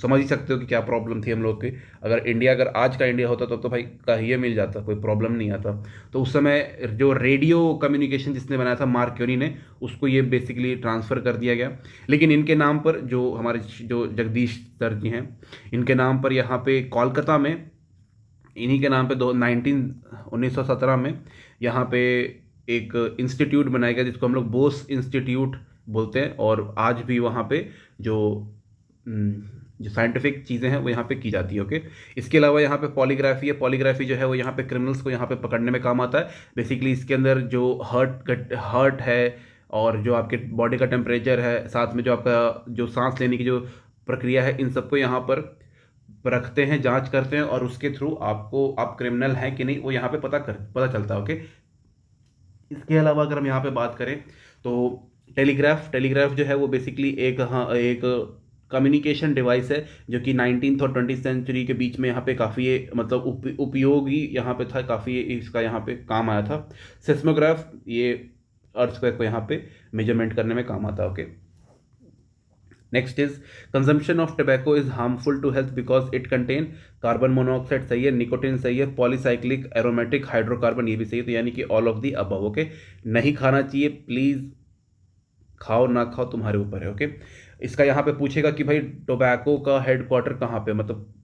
समझ ही सकते हो कि क्या प्रॉब्लम थी हम लोग की। अगर आज का इंडिया होता तो भाई कहिए मिल जाता, कोई प्रॉब्लम नहीं आता। तो उस समय जो रेडियो कम्युनिकेशन जिसने बनाया था मार्क क्यूरी ने, उसको ये बेसिकली ट्रांसफ़र कर दिया गया। लेकिन इनके नाम पर जो हमारे जो जगदीश सर जी हैं, इनके नाम पर यहाँ पे कोलकाता में, इन्हीं के नाम पे 1917 में यहाँ पे एक इंस्टीट्यूट बनाया गया जिसको हम लोग बोस इंस्टीट्यूट बोलते हैं। और आज भी वहाँ पे जो जो साइंटिफिक चीज़ें हैं वो यहाँ पे की जाती है, ओके। इसके अलावा यहाँ पे पॉलीग्राफी है। पॉलीग्राफी जो है वो यहाँ पे क्रिमिनल्स को यहाँ पे पकड़ने में काम आता है। बेसिकली इसके अंदर जो हर्ट है, और जो आपके बॉडी का टेम्परेचर है, साथ में जो आपका जो सांस लेने की जो प्रक्रिया है, इन सबको यहाँ पर रखते हैं, जांच करते हैं, और उसके थ्रू आपको आप क्रिमिनल हैं कि नहीं वो यहाँ पे पता चलता है, ओके। इसके अलावा अगर हम यहाँ पे बात करें तो टेलीग्राफ जो है वो बेसिकली एक कम्युनिकेशन डिवाइस है जो कि 19th और 20th सेंचुरी के बीच में यहाँ पे काफ़ी मतलब उपयोगी यहाँ पे था, काफ़ी इसका यहाँ पे काम आया था। सेस्मोग्राफ ये अर्थक्वेक को यहाँ पे मेजरमेंट करने में काम आता है, okay. Next is consumption of tobacco is harmful to health because it contain carbon monoxide, सही है। निकोटिन सही है। पॉलीसाइक्लिक एरोमेटिक हाइड्रोकार्बन, ये भी सही है। तो यानी कि all of the above, okay. नहीं खाना चाहिए, प्लीज़ खाओ ना खाओ तुम्हारे ऊपर है, ओके। इसका यहाँ पे पूछेगा कि भाई टोबैको का हेडक्वार्टर कहाँ पे, मतलब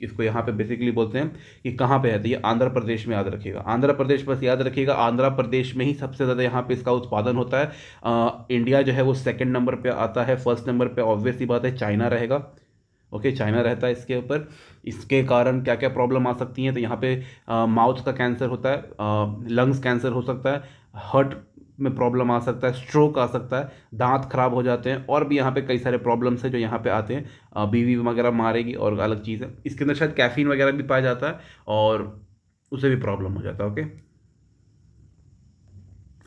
इसको यहाँ पे बेसिकली बोलते हैं कि कहाँ पे है, तो ये आंध्र प्रदेश में, याद रखिएगा आंध्र प्रदेश, बस याद रखिएगा आंध्र प्रदेश में ही सबसे ज़्यादा यहाँ पे इसका उत्पादन होता है। इंडिया जो है वो सेकंड नंबर पे आता है। फर्स्ट नंबर पे ऑब्वियस सी बात है चाइना रहेगा, ओके। चाइना रहता है इसके ऊपर। इसके कारण क्या क्या प्रॉब्लम आ सकती हैं, तो यहाँ पे माउथ का कैंसर होता है, लंग्स कैंसर हो सकता है, हार्ट में प्रॉब्लम आ सकता है, स्ट्रोक आ सकता है, दांत खराब हो जाते हैं, और भी यहाँ पे कई सारे प्रॉब्लम्स हैं जो यहाँ पे आते हैं। बीवी वगैरह मारेगी और अलग चीज़ है। इसके अंदर शायद कैफीन वगैरह भी पाया जाता है और उसे भी प्रॉब्लम हो जाता है, okay.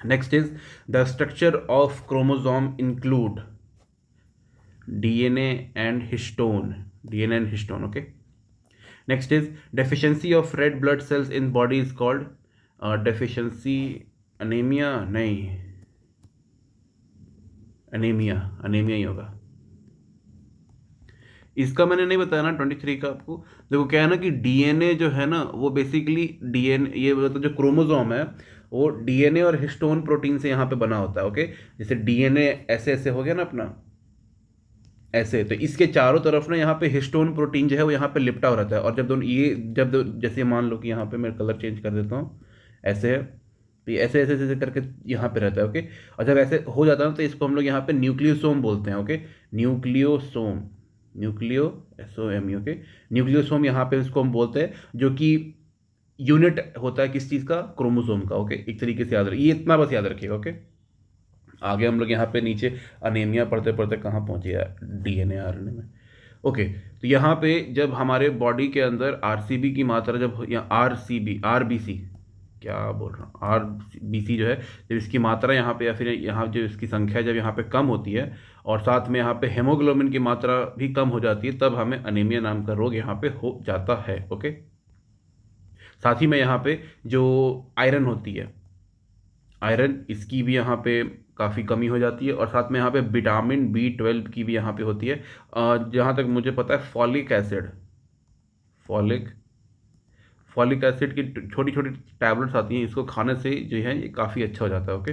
Next is the structure of chromosome include DNA and histone, okay. Next is deficiency of red blood cells in body is called deficiency anaemia, नहीं, अनीमिया ही होगा। इसका मैंने नहीं बताया ना 23 का आपको। देखो क्या है ना कि डीएनए जो है ना वो बेसिकली डीएनए, ये मतलब जो क्रोमोसोम है वो डीएनए और हिस्टोन प्रोटीन से यहाँ पे बना होता है, ओके। जैसे डीएनए ऐसे ऐसे हो गया ना अपना, ऐसे, तो इसके चारों तरफ ना यहाँ पे हिस्टोन प्रोटीन जो है वो यहाँ पे लिपटा हो रहता है। और जैसे मान लो कि यहाँ पे मैं कलर चेंज कर देता हूँ, ऐसे है, तो ये ऐसे ऐसे ऐसे करके यहाँ पे रहता है, ओके। और जब ऐसे हो जाता है ना तो इसको हम लोग यहाँ पे न्यूक्लियोसोम बोलते हैं, okay. Nucleo SOM, okay. Nucleosome यहाँ पे इसको हम बोलते हैं, जो कि यूनिट होता है किस चीज़ का, क्रोमोसोम का, ओके। एक तरीके से याद रखिए, ये इतना बस याद रखिएगा, ओके। आगे हम लोग यहाँ पे नीचे अनीमिया पढ़ते पढ़ते कहाँ पहुँचे यार, DNA RNA में, ओके। तो यहाँ पे जब हमारे बॉडी के अंदर RCB की मात्रा, जब यहाँ RBC, क्या बोल रहा हूँ, RBC जो है, जब इसकी मात्रा यहाँ पे या फिर यहाँ जो इसकी संख्या जब यहाँ पे कम होती है और साथ में यहाँ पे हेमोग्लोबिन की मात्रा भी कम हो जाती है, तब हमें अनीमिया नाम का रोग यहाँ पे हो जाता है, ओके। साथ ही में यहाँ पे जो आयरन होती है, आयरन, इसकी भी यहाँ पे काफ़ी कमी हो जाती है। और साथ में यहाँ पे विटामिन B12 की भी यहाँ पे होती है। जहाँ तक मुझे पता है फॉलिक एसिड की छोटी छोटी टैबलेट्स आती हैं, इसको खाने से जो है ये काफ़ी अच्छा हो जाता है, ओके।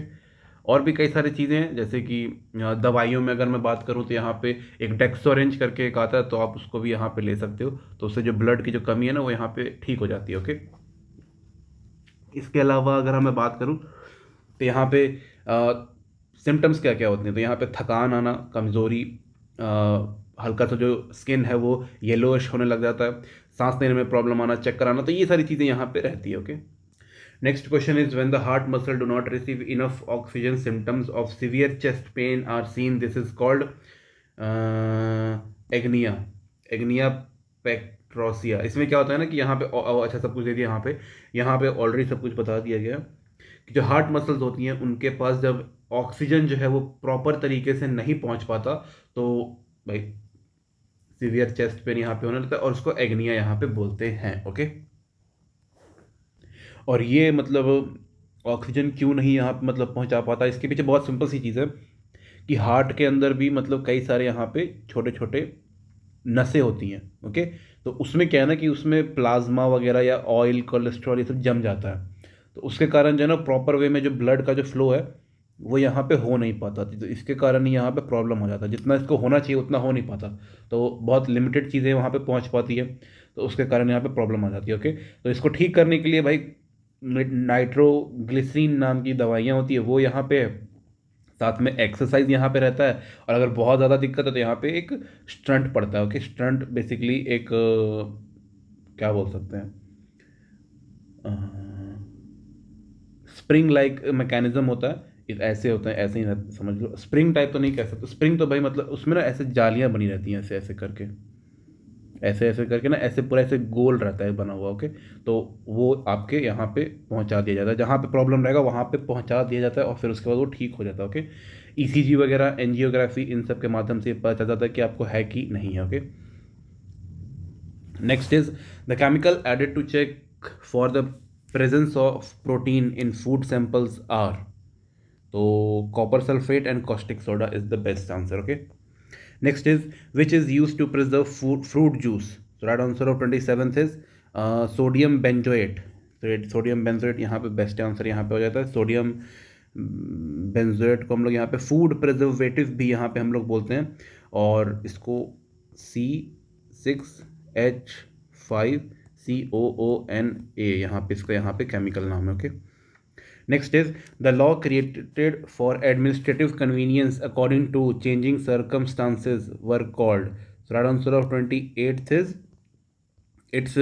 और भी कई सारी चीज़ें हैं, जैसे कि दवाइयों में अगर मैं बात करूँ तो यहाँ पे एक डेक्सोरेंज करके एक आता है, तो आप उसको भी यहाँ पे ले सकते हो, तो उससे जो ब्लड की जो कमी है ना वो यहाँ पे ठीक हो जाती है, ओके। इसके अलावा अगर मैं बात करूँ तो यहाँ पे सिम्टम्स क्या क्या होते हैं, तो यहाँ पे थकान आना, कमज़ोरी, हल्का सा जो स्किन है वो येलोइश होने लग जाता है, सांस लेने में प्रॉब्लम आना, चक्कर आना, तो ये सारी चीज़ें यहाँ पे रहती है, okay. Next question is when the heart muscle do not receive enough oxygen symptoms of severe chest pain are seen, this is called एग्निया पेक्ट्रोसिया। इसमें क्या होता है ना कि यहाँ पे अच्छा सब कुछ दे दिया, यहाँ पे ऑलरेडी सब कुछ बता दिया गया कि जो हार्ट मसल्स होती हैं उनके पास जब ऑक्सीजन जो है वो प्रॉपर तरीके से नहीं पहुँच पाता, तो भाई सीवियर चेस्ट पेन यहाँ पे होने लगता है और उसको एग्निया यहाँ पे बोलते हैं। ओके, और ये मतलब ऑक्सीजन क्यों नहीं यहाँ पे मतलब पहुँचा पाता, इसके पीछे बहुत सिंपल सी चीज़ है कि हार्ट के अंदर भी मतलब कई सारे यहाँ पे छोटे छोटे नसें होती हैं। ओके, तो उसमें क्या है ना कि उसमें प्लाज्मा वगैरह या ऑयल कोलेस्ट्रॉल ये सब जम जाता है, तो उसके कारण जो है ना प्रॉपर वे में जो ब्लड का जो फ्लो है वो यहाँ पे हो नहीं पाता, तो इसके कारण ही यहाँ पे प्रॉब्लम हो जाता है। जितना इसको होना चाहिए उतना हो नहीं पाता, तो बहुत लिमिटेड चीज़ें वहाँ पे पहुँच पाती है, तो उसके कारण यहाँ पे प्रॉब्लम आ जाती है। ओके, तो इसको ठीक करने के लिए भाई नाइट्रोग्लिसरीन नाम की दवाइयाँ होती है वो यहाँ पे है, साथ में एक्सरसाइज यहाँ पे रहता है, और अगर बहुत ज़्यादा दिक्कत है तो यहाँ पे एक स्टंट पड़ता है। ओके, स्टंट बेसिकली एक क्या बोल सकते हैं, स्प्रिंग लाइक मैकेनिज्म होता है, ऐसे होता है, ऐसे ही समझ लो, स्प्रिंग टाइप तो नहीं कह सकते, स्प्रिंग तो भाई मतलब उसमें ना ऐसे जालियाँ बनी रहती हैं, ऐसे ऐसे करके, ऐसे ऐसे करके ना, ऐसे पूरा ऐसे गोल रहता है बना हुआ। ओके, तो वो आपके यहाँ पे पहुँचा दिया जाता है, जहाँ पे प्रॉब्लम रहेगा वहाँ पे पहुँचा दिया जाता है, और फिर उसके बाद वो ठीक हो जाता है। ओके, ईसीजी वगैरह, एंजियोग्राफी, इन सब के माध्यम से पता चल जाता है कि आपको है कि नहीं है। Okay, next is the chemical added to check for the presence of protein in food samples are, तो copper sulphate and caustic soda is the best answer. Okay, next is which is used to preserve fruit juice, so right answer of 27th is sodium benzoate। तो sodium benzoate यहाँ पे best answer यहाँ पे हो जाता है। Sodium benzoate को हम लोग यहाँ पे फूड प्रिजर्वेटिव भी यहाँ पे हम लोग बोलते हैं, और इसको C6H5COONA यहाँ पे इसका यहाँ पे केमिकल नाम है। Okay, next is the law created for administrative convenience according to changing circumstances were called, so right answer of 28th is it's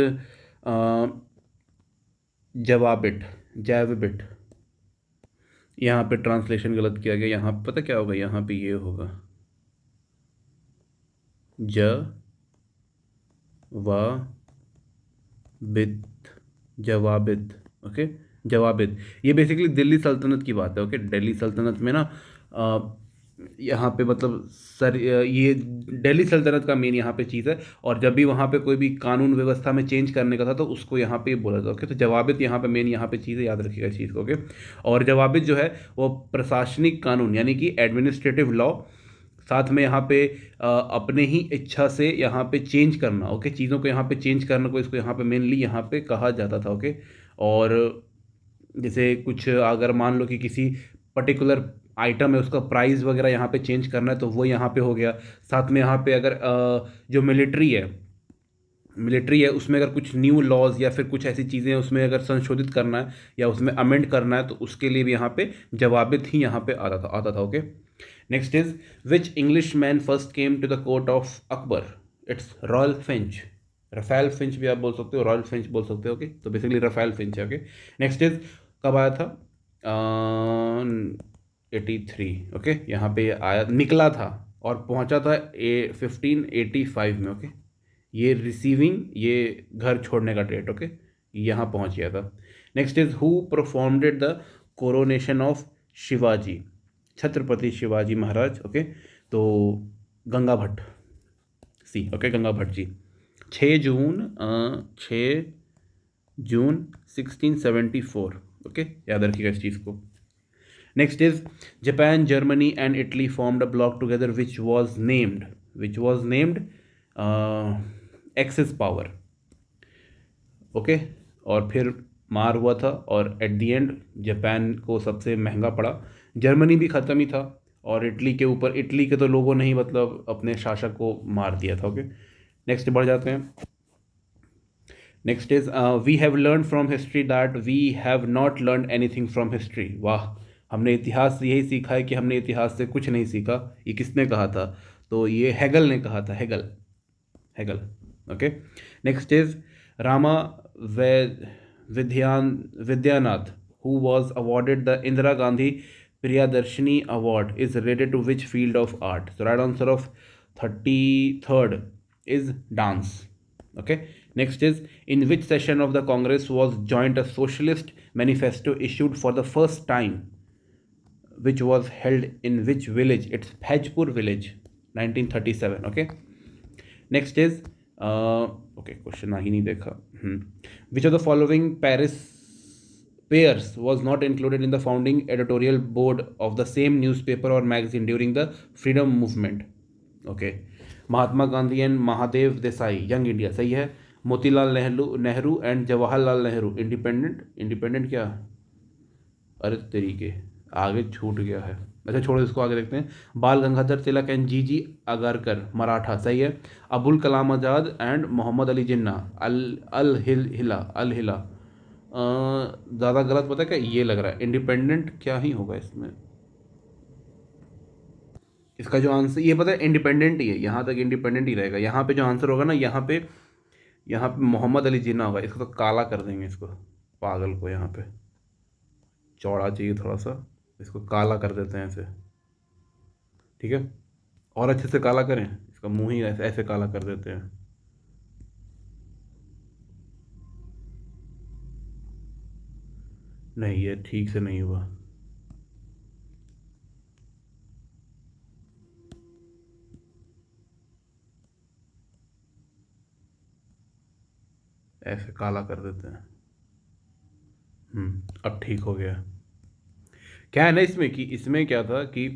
जवाबिट। यहाँ पे ट्रांसलेशन गलत किया गया, यहाँ पे पता क्या होगा, यहाँ पे ये होगा जवाबित। ओके, जवाबिद, ये बेसिकली दिल्ली सल्तनत की बात है। ओके, दिल्ली सल्तनत में ना यहाँ पे मतलब ये दिल्ली सल्तनत का मेन यहाँ पे चीज़ है, और जब भी वहाँ पे कोई भी कानून व्यवस्था में चेंज करने का था तो उसको यहाँ पे बोला था। ओके, तो जवाबित यहाँ पे मेन यहाँ पे चीज़ है, याद रखिएगा इस चीज़ को। ओके, और जवाबित जो है वो प्रशासनिक कानून यानी कि एडमिनिस्ट्रेटिव लॉ, साथ में यहाँ पे अपने ही इच्छा से यहाँ पे चेंज करना। ओके, चीज़ों को यहाँ पे चेंज करने को इसको यहाँ पे मेनली यहाँ पे कहा जाता था। ओके, और जैसे कुछ अगर मान लो कि किसी पर्टिकुलर आइटम है उसका प्राइस वगैरह यहाँ पे चेंज करना है तो वो यहाँ पे हो गया। साथ में यहाँ पे अगर जो मिलिट्री है उसमें अगर कुछ न्यू लॉज या फिर कुछ ऐसी चीज़ें उसमें अगर संशोधित करना है या उसमें अमेंड करना है तो उसके लिए भी यहाँ पे जवाबित ही यहाँ पे आता था। Okay, next is which English man first came to the court of Akbar, it's Royal Finch. Ralph Finch भी आप बोल सकते हो, रॉयल फिंच बोल सकते हो। ओके, तो बेसिकली रफेल फिंच है। ओके, नेक्स्ट इज कब आया था, 83। ओके, यहाँ पे आया, निकला था और पहुँचा था 1585 में। ओके, ये रिसीविंग, ये घर छोड़ने का डेट। ओके, यहाँ पहुँच गया था। Next is who performed the coronation of Shivaji, Chhatrapati Shivaji Maharaj. Okay, तो Ganga Bhatt, C. Okay, Ganga Bhatt ji, 6 June 1674। Okay, याद रखिएगा इस चीज़ को। Next is Japan, Germany and Italy formed a bloc together which was named axis power. Okay, और फिर मार हुआ था और एट द एंड जापान को सबसे महंगा पड़ा, जर्मनी भी ख़त्म ही था, और इटली के तो लोगों ने ही मतलब अपने शासक को मार दिया था। ओके, नेक्स्ट बढ़ जाते हैं। Next is we have learn from history that we have not learn anything from history. वाह, हमने इतिहास से यही सीखा है कि हमने इतिहास से कुछ नहीं सीखा। ये किसने कहा था, तो ये हेगल ने कहा था, Hegel. Okay, next is Rama Vidyanath who was awarded the Indira Gandhi Priyadarshini award is related to which field of art, so right answer of 33rd is dance. Okay, next is in which session of the Congress was joined a socialist manifesto issued for the first time, which was held in which village, it's Bhajpur village, 1937. Okay, next is okay, question आ ही नहीं देखा। Which of the following Paris pairs was not included in the founding editorial board of the same newspaper or magazine during the freedom movement? Okay, Mahatma Gandhi and Mahadev Desai young India सही है। Motilal Nehru and Jawaharlal Nehru independent, independent क्या, अरे तरीके आगे छूट गया है, अच्छा छोड़ो इसको, आगे देखते हैं। बाल गंगाधर तिलक एंड जी अगारकर मराठा सही है। अबुल कलाम आज़ाद एंड मोहम्मद अली जिन्ना अल हिला ज़्यादा गलत पता है क्या ये लग रहा है, इंडिपेंडेंट क्या ही होगा इसमें, इसका जो आंसर ये पता है इंडिपेंडेंट ही है, यहाँ तक इंडिपेंडेंट ही रहेगा। यहाँ पे जो आंसर होगा ना, यहाँ पे मोहम्मद अली जिन्ना होगा। इसको तो काला कर देंगे, इसको पागल को यहाँ पे चौड़ा चाहिए थोड़ा सा, इसको काला कर देते हैं ऐसे, ठीक है, और अच्छे से काला करें, इसका मुंह ही ऐसे ऐसे काला कर देते हैं। नहीं ये ठीक से नहीं हुआ, ऐसे काला कर देते हैं। अब ठीक हो गया। क्या है ना इसमें कि इसमें क्या था कि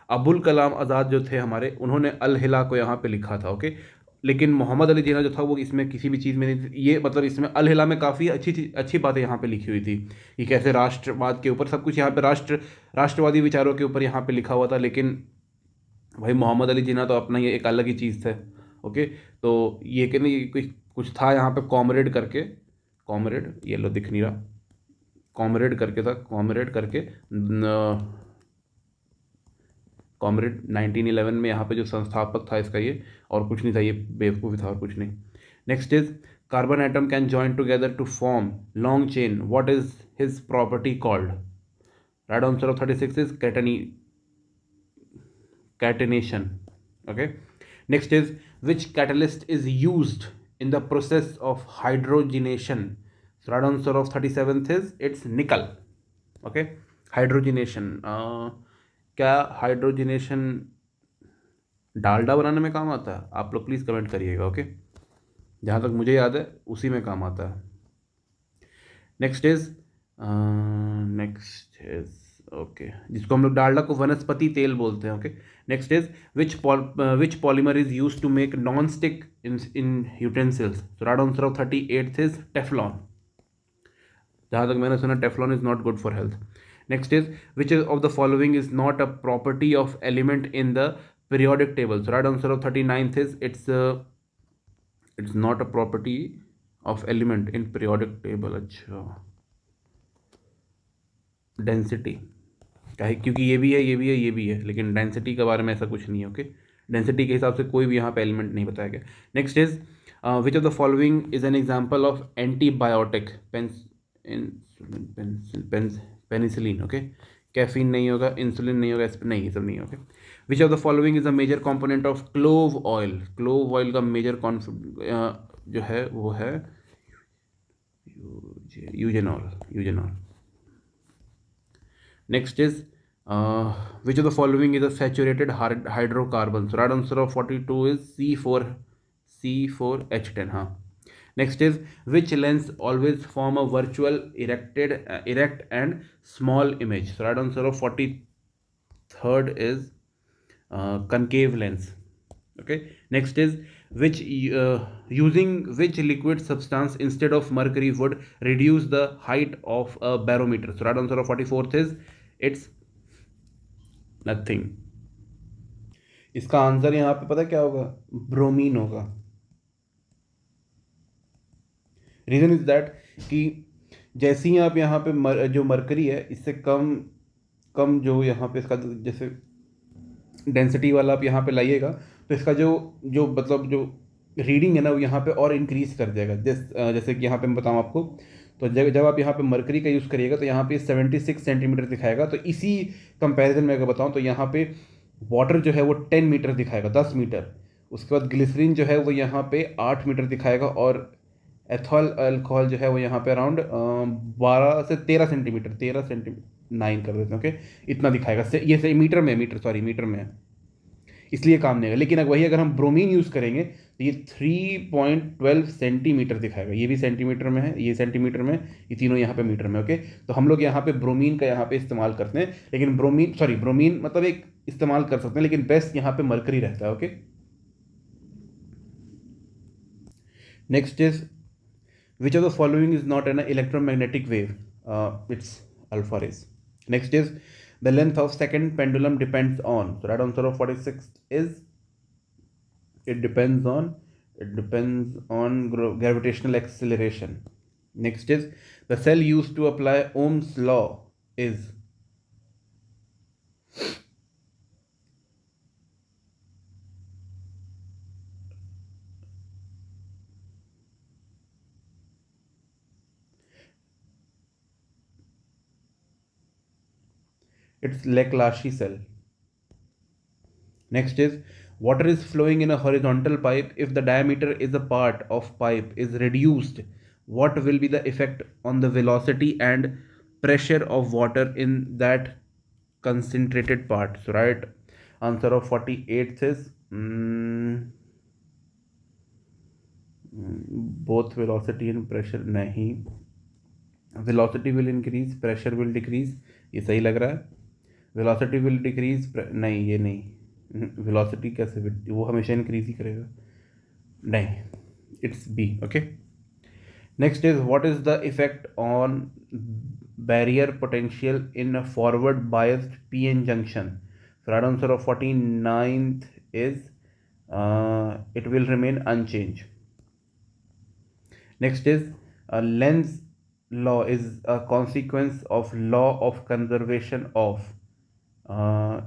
अबुल कलाम आज़ाद जो थे हमारे, उन्होंने अल हिला को यहाँ पे लिखा था, ओके, लेकिन मोहम्मद अली जिन्ना जो था वो इसमें किसी भी चीज़ में नहीं थी। ये मतलब इसमें अल हिला में काफ़ी अच्छी बातें यहाँ पे लिखी हुई थी कि कैसे राष्ट्रवाद के ऊपर सब कुछ यहाँ पे राष्ट्रवादी विचारों के ऊपर यहाँ पे लिखा हुआ था। लेकिन भाई मोहम्मद अली जिन्ना तो अपना ये एक अलग ही चीज़ था, ओके। तो ये कि नहीं कुछ था यहाँ पे कॉमरेड करके, कॉमरेड ये लो दिख नहीं रहा, कॉमरेड करके था, कॉमरेड करके कॉमरेड 1911 में यहाँ पे जो संस्थापक था इसका ये, और कुछ नहीं था, ये बेवकूफ़ी था और कुछ नहीं। Next is carbon atom can join together to form long chain, what is his property called? Right answer of 36 is catenation, okay. Next is which catalyst is used in the process of hydrogenation? So right answer of 37th is it's nickel, okay. Hydrogenation क्या hydrogenation Dalda बनाने में काम आता है? आप लोग please comment करिएगा, okay. जहाँ तक मुझे याद है उसी में काम आता है। नेक्स्ट इज ओके, जिसको हम लोग डालडा को वनस्पति तेल बोलते हैं, okay. Next is which polymer is use to make non stick in utensils? So right answer of 38th is Teflon. जहाँ तक मैंने सुना Teflon is not good for health. Next is which of the following is not a property of element in the periodic table? So right answer of 39th is it's not a property of element in periodic table. अच्छा, density क्या है, क्योंकि ये भी है, ये भी है, ये भी है, लेकिन डेंसिटी के बारे में ऐसा कुछ नहीं है, ओके। डेंसिटी के हिसाब से कोई भी यहाँ पे एलिमेंट नहीं बताया गया। Next is which of the following is an example of antibiotic? Penicillin, okay. Caffeine नहीं होगा, इंसुलिन नहीं होगा, नहीं ये सब नहीं होगा। Which of the following is a major component of clove oil? Clove oil का मेजर जो है वो है eugenol. Next is which of the following is a saturated hydrocarbon? So right answer of 42 is C4H10. हाँ. Next is which lens always form a virtual erect and small image? So right answer of 43rd is concave lens. Okay. Next is which using which liquid substance instead of mercury would reduce the height of a barometer? So right answer of 44th is it's nothing. इसका answer यहाँ पे पता क्या होगा? Bromine होगा। Reason is that कि जैसे ही आप यहाँ पे जो मरकरी है इससे कम जो यहाँ पे इसका जैसे डेंसिटी वाला आप यहाँ पे लाइएगा तो इसका जो मतलब जो रीडिंग है ना वो यहाँ पे और इंक्रीज कर देगा। जैसे कि यहाँ पे मैं बताऊँ आपको, तो जब आप यहाँ पे मरकरी का यूज़ करिएगा तो यहाँ पे 76 सेंटीमीटर दिखाएगा। तो इसी कंपैरिजन में अगर बताऊँ तो यहाँ पे वाटर जो है वो 10 मीटर दिखाएगा, 10 मीटर। उसके बाद ग्लिसरीन जो है वो यहाँ पे 8 मीटर दिखाएगा और एथॉल अल्कोहल जो है वो यहाँ पे अराउंड 12 से 13 सेंटीमीटर 9 कर देते हैं, ओके, इतना दिखाएगा। ये मीटर में है। इसलिए काम नहीं आएगा। लेकिन वही अगर हम ब्रोमीन यूज़ करेंगे तो ये 3.12 सेंटीमीटर दिखाएगा, ये भी सेंटीमीटर में है, ये सेंटीमीटर में, ये तीनों यहाँ पे मीटर में। ओके, तो हम लोग यहाँ पे ब्रोमीन का यहाँ पे इस्तेमाल करते हैं, लेकिन ब्रोमीन मतलब एक इस्तेमाल कर सकते हैं, लेकिन बेस्ट यहाँ पे मरकरी रहता है। Okay, next is which of the following is not an electromagnetic wave? It's alpha rays. Next is the length of second pendulum depends on. So right answer of 46 is it depends on gravitational acceleration. Next is the cell used to apply Ohm's law is. It's Leclashe cell. Next is water is flowing in a horizontal pipe. If the diameter is a part of pipe is reduced, what will be the effect on the velocity and pressure of water in that concentrated part? So right answer of 48 is both velocity and pressure. नहीं, velocity will increase, pressure will decrease, ये सही लग रहा है। velocity will decrease, नहीं ये नहीं, velocity कैसे, वो हमेशा इंक्रीज ही करेगा, नहीं, it's B. Okay, next is what is the effect on barrier potential in forward biased PN junction? Right answer of 49th is it will remain unchanged. Next is Lenz's law is a consequence of law of conservation of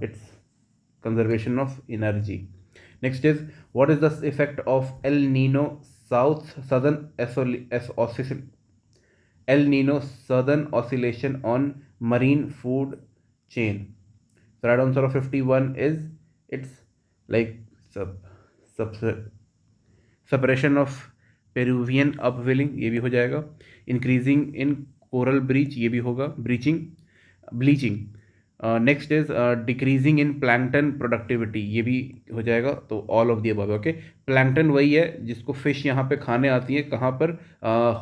its conservation of energy. Next is what is the effect of El Nino southern oscillation on marine food chain? The right answer of 51 is it's like suppression of Peruvian upwelling, ये भी हो जाएगा। increasing in coral bleach, ये भी होगा, bleaching। Next is decreasing in plankton productivity, ये भी हो जाएगा। तो all of the above. Okay, plankton वही है जिसको फिश यहाँ पे खाने आती है, कहाँ पर,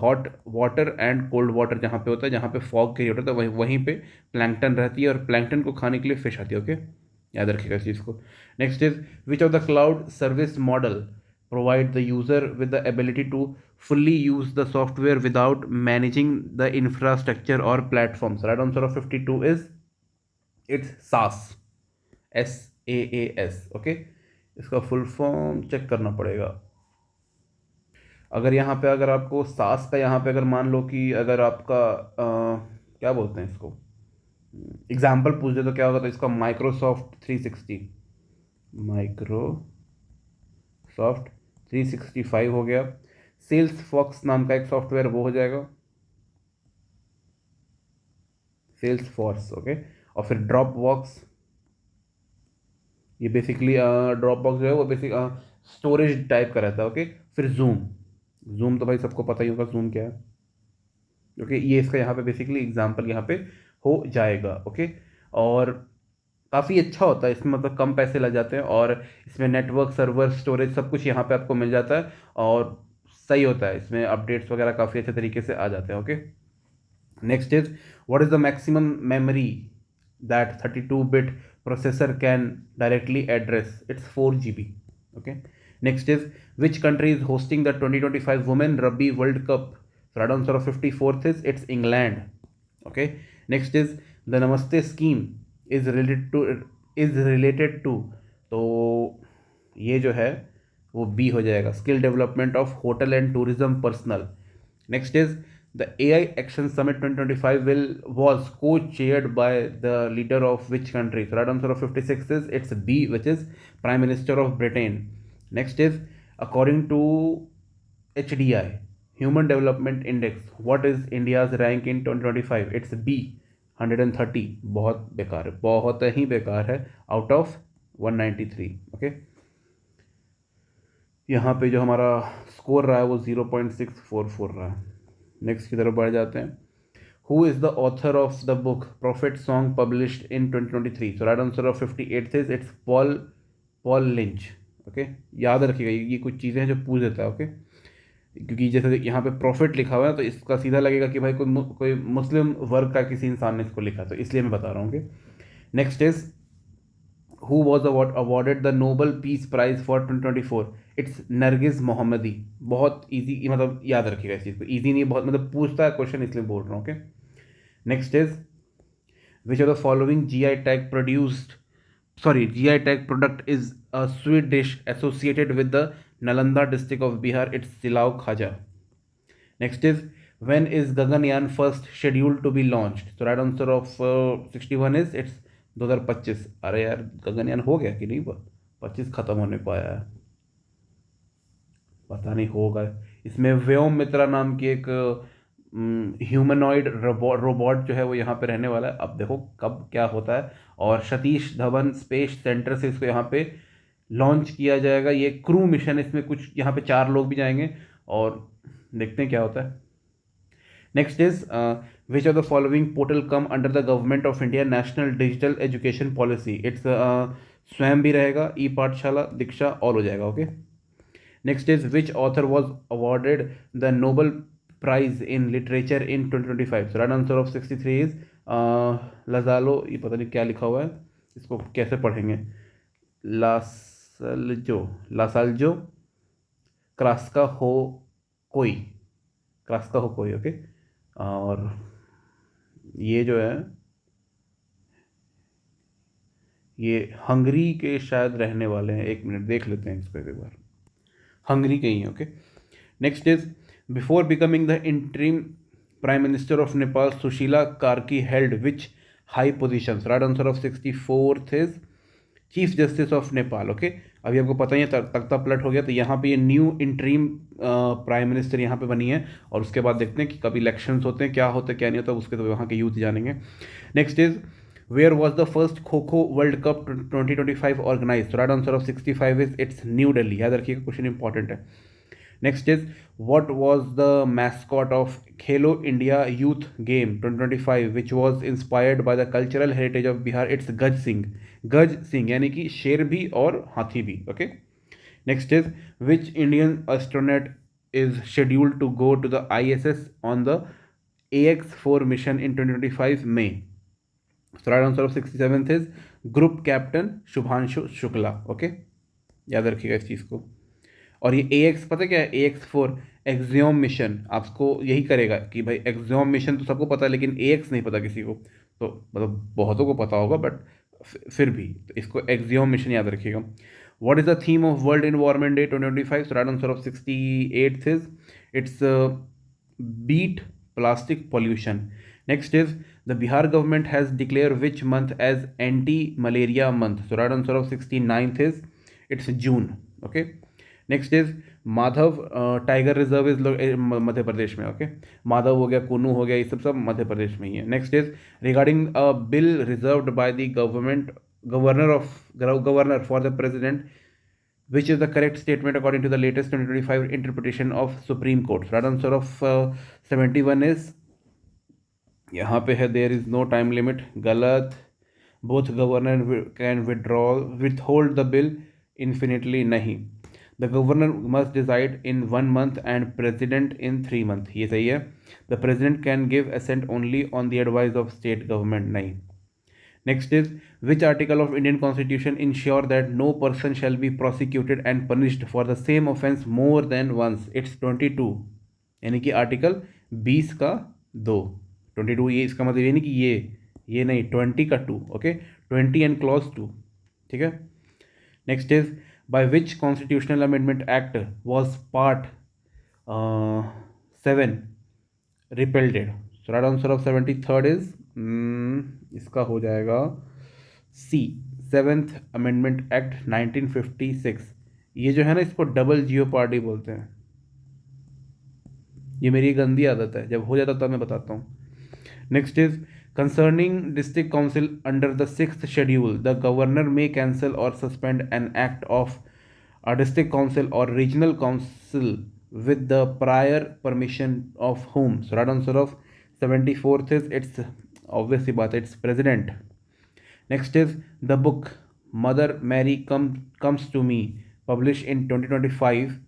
hot water and cold water जहाँ पे होता है, जहाँ पे फॉग क्रिएट होता है, वहीं पे प्लैंकटन रहती है, और प्लैंकटन को खाने के लिए फिश आती है। ओके, याद रखिएगा इस चीज़ को। Next is which of the cloud service model provide the user with the ability to fully use the software without managing the infrastructure or platforms? Right answer of 52 is it's SaaS, SaaS। Okay, इसका full form check करना पड़ेगा। अगर यहाँ पे अगर आपको SaaS का यहाँ पे अगर मान लो कि अगर आपका क्या बोलते हैं इसको, एग्जाम्पल पूछ दे तो क्या होगा? तो इसका माइक्रोसॉफ्ट 365 हो गया। सेल्स फॉक्स नाम का एक सॉफ्टवेयर, वो हो जाएगा सेल्स फॉर्स। ओके, और फिर ड्रॉप बॉक्स, ये बेसिकली ड्रॉप बॉक्स जो है वो बेसिक स्टोरेज टाइप का रहता है। ओके, फिर जूम तो भाई सबको पता ही होगा जूम क्या है। ओके, ये इसका यहाँ पे बेसिकली एग्जांपल यहाँ पे हो जाएगा। ओके, और काफ़ी अच्छा होता है इसमें, मतलब कम पैसे लग जाते हैं, और इसमें नेटवर्क, सर्वर, स्टोरेज सब कुछ यहाँ पे आपको मिल जाता है, और सही होता है, इसमें अपडेट्स वगैरह काफ़ी अच्छे तरीके से आ जाते हैं। Okay, next is what is the maximum memory that 32-bit processor can directly address? It's 4 GB. Okay, next is which country is hosting the 2025 Women Rugby World Cup? So right answer of 54th is it's England. Okay, next is the Namaste scheme is related to, तो ये जो है वो B हो जाएगा, skill development of hotel and tourism personnel. Next is the AI Action Summit 2025 was co-chaired by the leader of which country? So right answer of 56 is it's B, which is Prime Minister of Britain. Next is according to HDI, Human Development Index, what is India's rank in 2025? It's B, 130। बहुत बेकार है, बहुत ही बेकार है, out of 193। Okay, यहाँ पे जो हमारा स्कोर रहा है वो 0.644 रहा है। नेक्स्ट की तरफ बढ़ जाते हैं। Who is the author of the book profit song published in 2023? So right answer of 58 is it's Paul Paul lynch. Okay, याद रखिएगा, ये कुछ चीज़ें हैं जो पूछ देता है। ओके, क्योंकि जैसे यहाँ पे प्रॉफिट लिखा हुआ है तो इसका सीधा लगेगा कि भाई कोई मुस्लिम वर्ग का किसी इंसान ने इसको लिखा, तो इसलिए मैं बता रहा हूँ। Okay, next is who was awarded the Nobel Peace Prize for 2024? It's Narges Mohammadi. बहुत इजी, मतलब याद रखिएगा इस चीज़ को, इजी नहीं बहुत, मतलब पूछता है क्वेश्चन इसलिए बोल रहा हूँ। Okay, next is which are the following GI tag produced, sorry, GI tag product is a sweet dish associated with the Nalanda district of Bihar. It's Silao Khaja. Next is when is Gaganyaan first scheduled to be launched? So right answer of 61 is it's 2025। अरे यार गगनयान हो गया कि नहीं, 25 खत्म होने को आया है, पता नहीं होगा। इसमें व्योम मित्रा नाम की एक ह्यूमनॉइड रोबोट जो है वो यहाँ पे रहने वाला है। अब देखो कब क्या होता है। और सतीश धवन स्पेस सेंटर से इसको यहाँ पे लॉन्च किया जाएगा। ये क्रू मिशन, इसमें कुछ यहाँ पे 4 लोग भी जाएंगे और देखते हैं क्या होता है। Next is which of the following portal come under the government of India national digital education policy? It's Swayam भी रहेगा, ई पाठशाला, दीक्षा, ऑल हो जाएगा। Okay, next is which author was awarded the Nobel prize in literature in 2025? So right answer of 63 is Laszlo. ये पता नहीं क्या लिखा हुआ है, इसको कैसे पढ़ेंगे, लासाल्जो क्रास्का हो कोई, क्रास्का हो कोई। ओके, और ये जो है ये हंगरी के शायद रहने वाले हैं। एक मिनट देख लेते हैं इसको एक बार, हंगरी के ही हैं। Okay, next is before becoming the interim prime minister of Nepal Sushila Karki held which high position? Right answer of 64th is chief justice of Nepal. Okay, अभी आपको पता ही है तख्ता पलट हो गया, तो यहाँ पे ये न्यू इंटरीम प्राइम मिनिस्टर यहाँ पे बनी है। और उसके बाद देखते हैं कि कब इलेक्शंस होते हैं, क्या होता है क्या नहीं होता, उसके तो वहाँ के यूथ जानेंगे। Next is where was the first kho kho world cup 2025 organize? Right answer of 65 is it's New Delhi. याद रखिएगा, क्वेश्चन इंपॉर्टेंट है। नेक्स्ट इज what was the mascot of Khelo India Youth Game 2025 which was inspired by the cultural heritage of Bihar? It's Gaj Singh। गज सिंह यानी कि शेर भी और हाथी भी। Okay, next is which Indian astronaut is scheduled to go to the ISS on the AX4 mission in 2025 में? So right answer of 67th is group captain Shubhanshu Shukla. Okay, याद रखिएगा इस चीज़ को। और ये AX पता क्या है? AX4 एक्सियोम मिशन आपको यही करेगा कि भाई एक्सियोम मिशन तो सबको पता है, लेकिन AX नहीं पता किसी को, तो मतलब बहुतों को पता होगा बट फिर भी, तो इसको एक्सियोम मिशन याद रखिएगा। What is the theme of world environment day 2025? Right answer of 68th is it's beat plastic pollution. Next is the Bihar government has declare which month as anti malaria month? So right answer of 69th is it's June. Okay, next is Madhav tiger reserve is Madhya Pradesh में। Okay, Madhav हो गया, कुनू हो गया, ये सब मध्य प्रदेश में ही है। Next is regarding a bill reserved by the governor for the president which is the correct statement according to the latest 2025 interpretation of supreme court? Right answer of 71 is यहाँ पे है there is no time limit. गलत। Both governor can withhold the bill infinitely. नहीं, the governor must decide in 1 month and president in 3 month। ये सही है। The president can give assent only on the advice of state government. नहीं। Next is which article of Indian constitution ensure that no person shall be prosecuted and punished for the same offence more than once? It's 22, यानी कि article 20 का 2। 22 ये इसका मतलब ये नहीं कि ये नहीं, 20 का 2। Okay, 20 and clause 2। ठीक है। Next is by which constitutional amendment act was part 7 repealed? So right answer of 73rd is इसका हो जाएगा C, 7th Amendment Act 1956। ये जो है ना, इसको डबल जियोपार्डी बोलते हैं। ये मेरी गंदी आदत है, जब हो जाता तब मैं बताता हूँ। Next is concerning district council under the 6th schedule, the governor may cancel or suspend an act of a district council or regional council with the prior permission of whom? So right answer of 74th is it's obviously but it's president. Next is the book Mother Mary Comes to Me, published in 2025,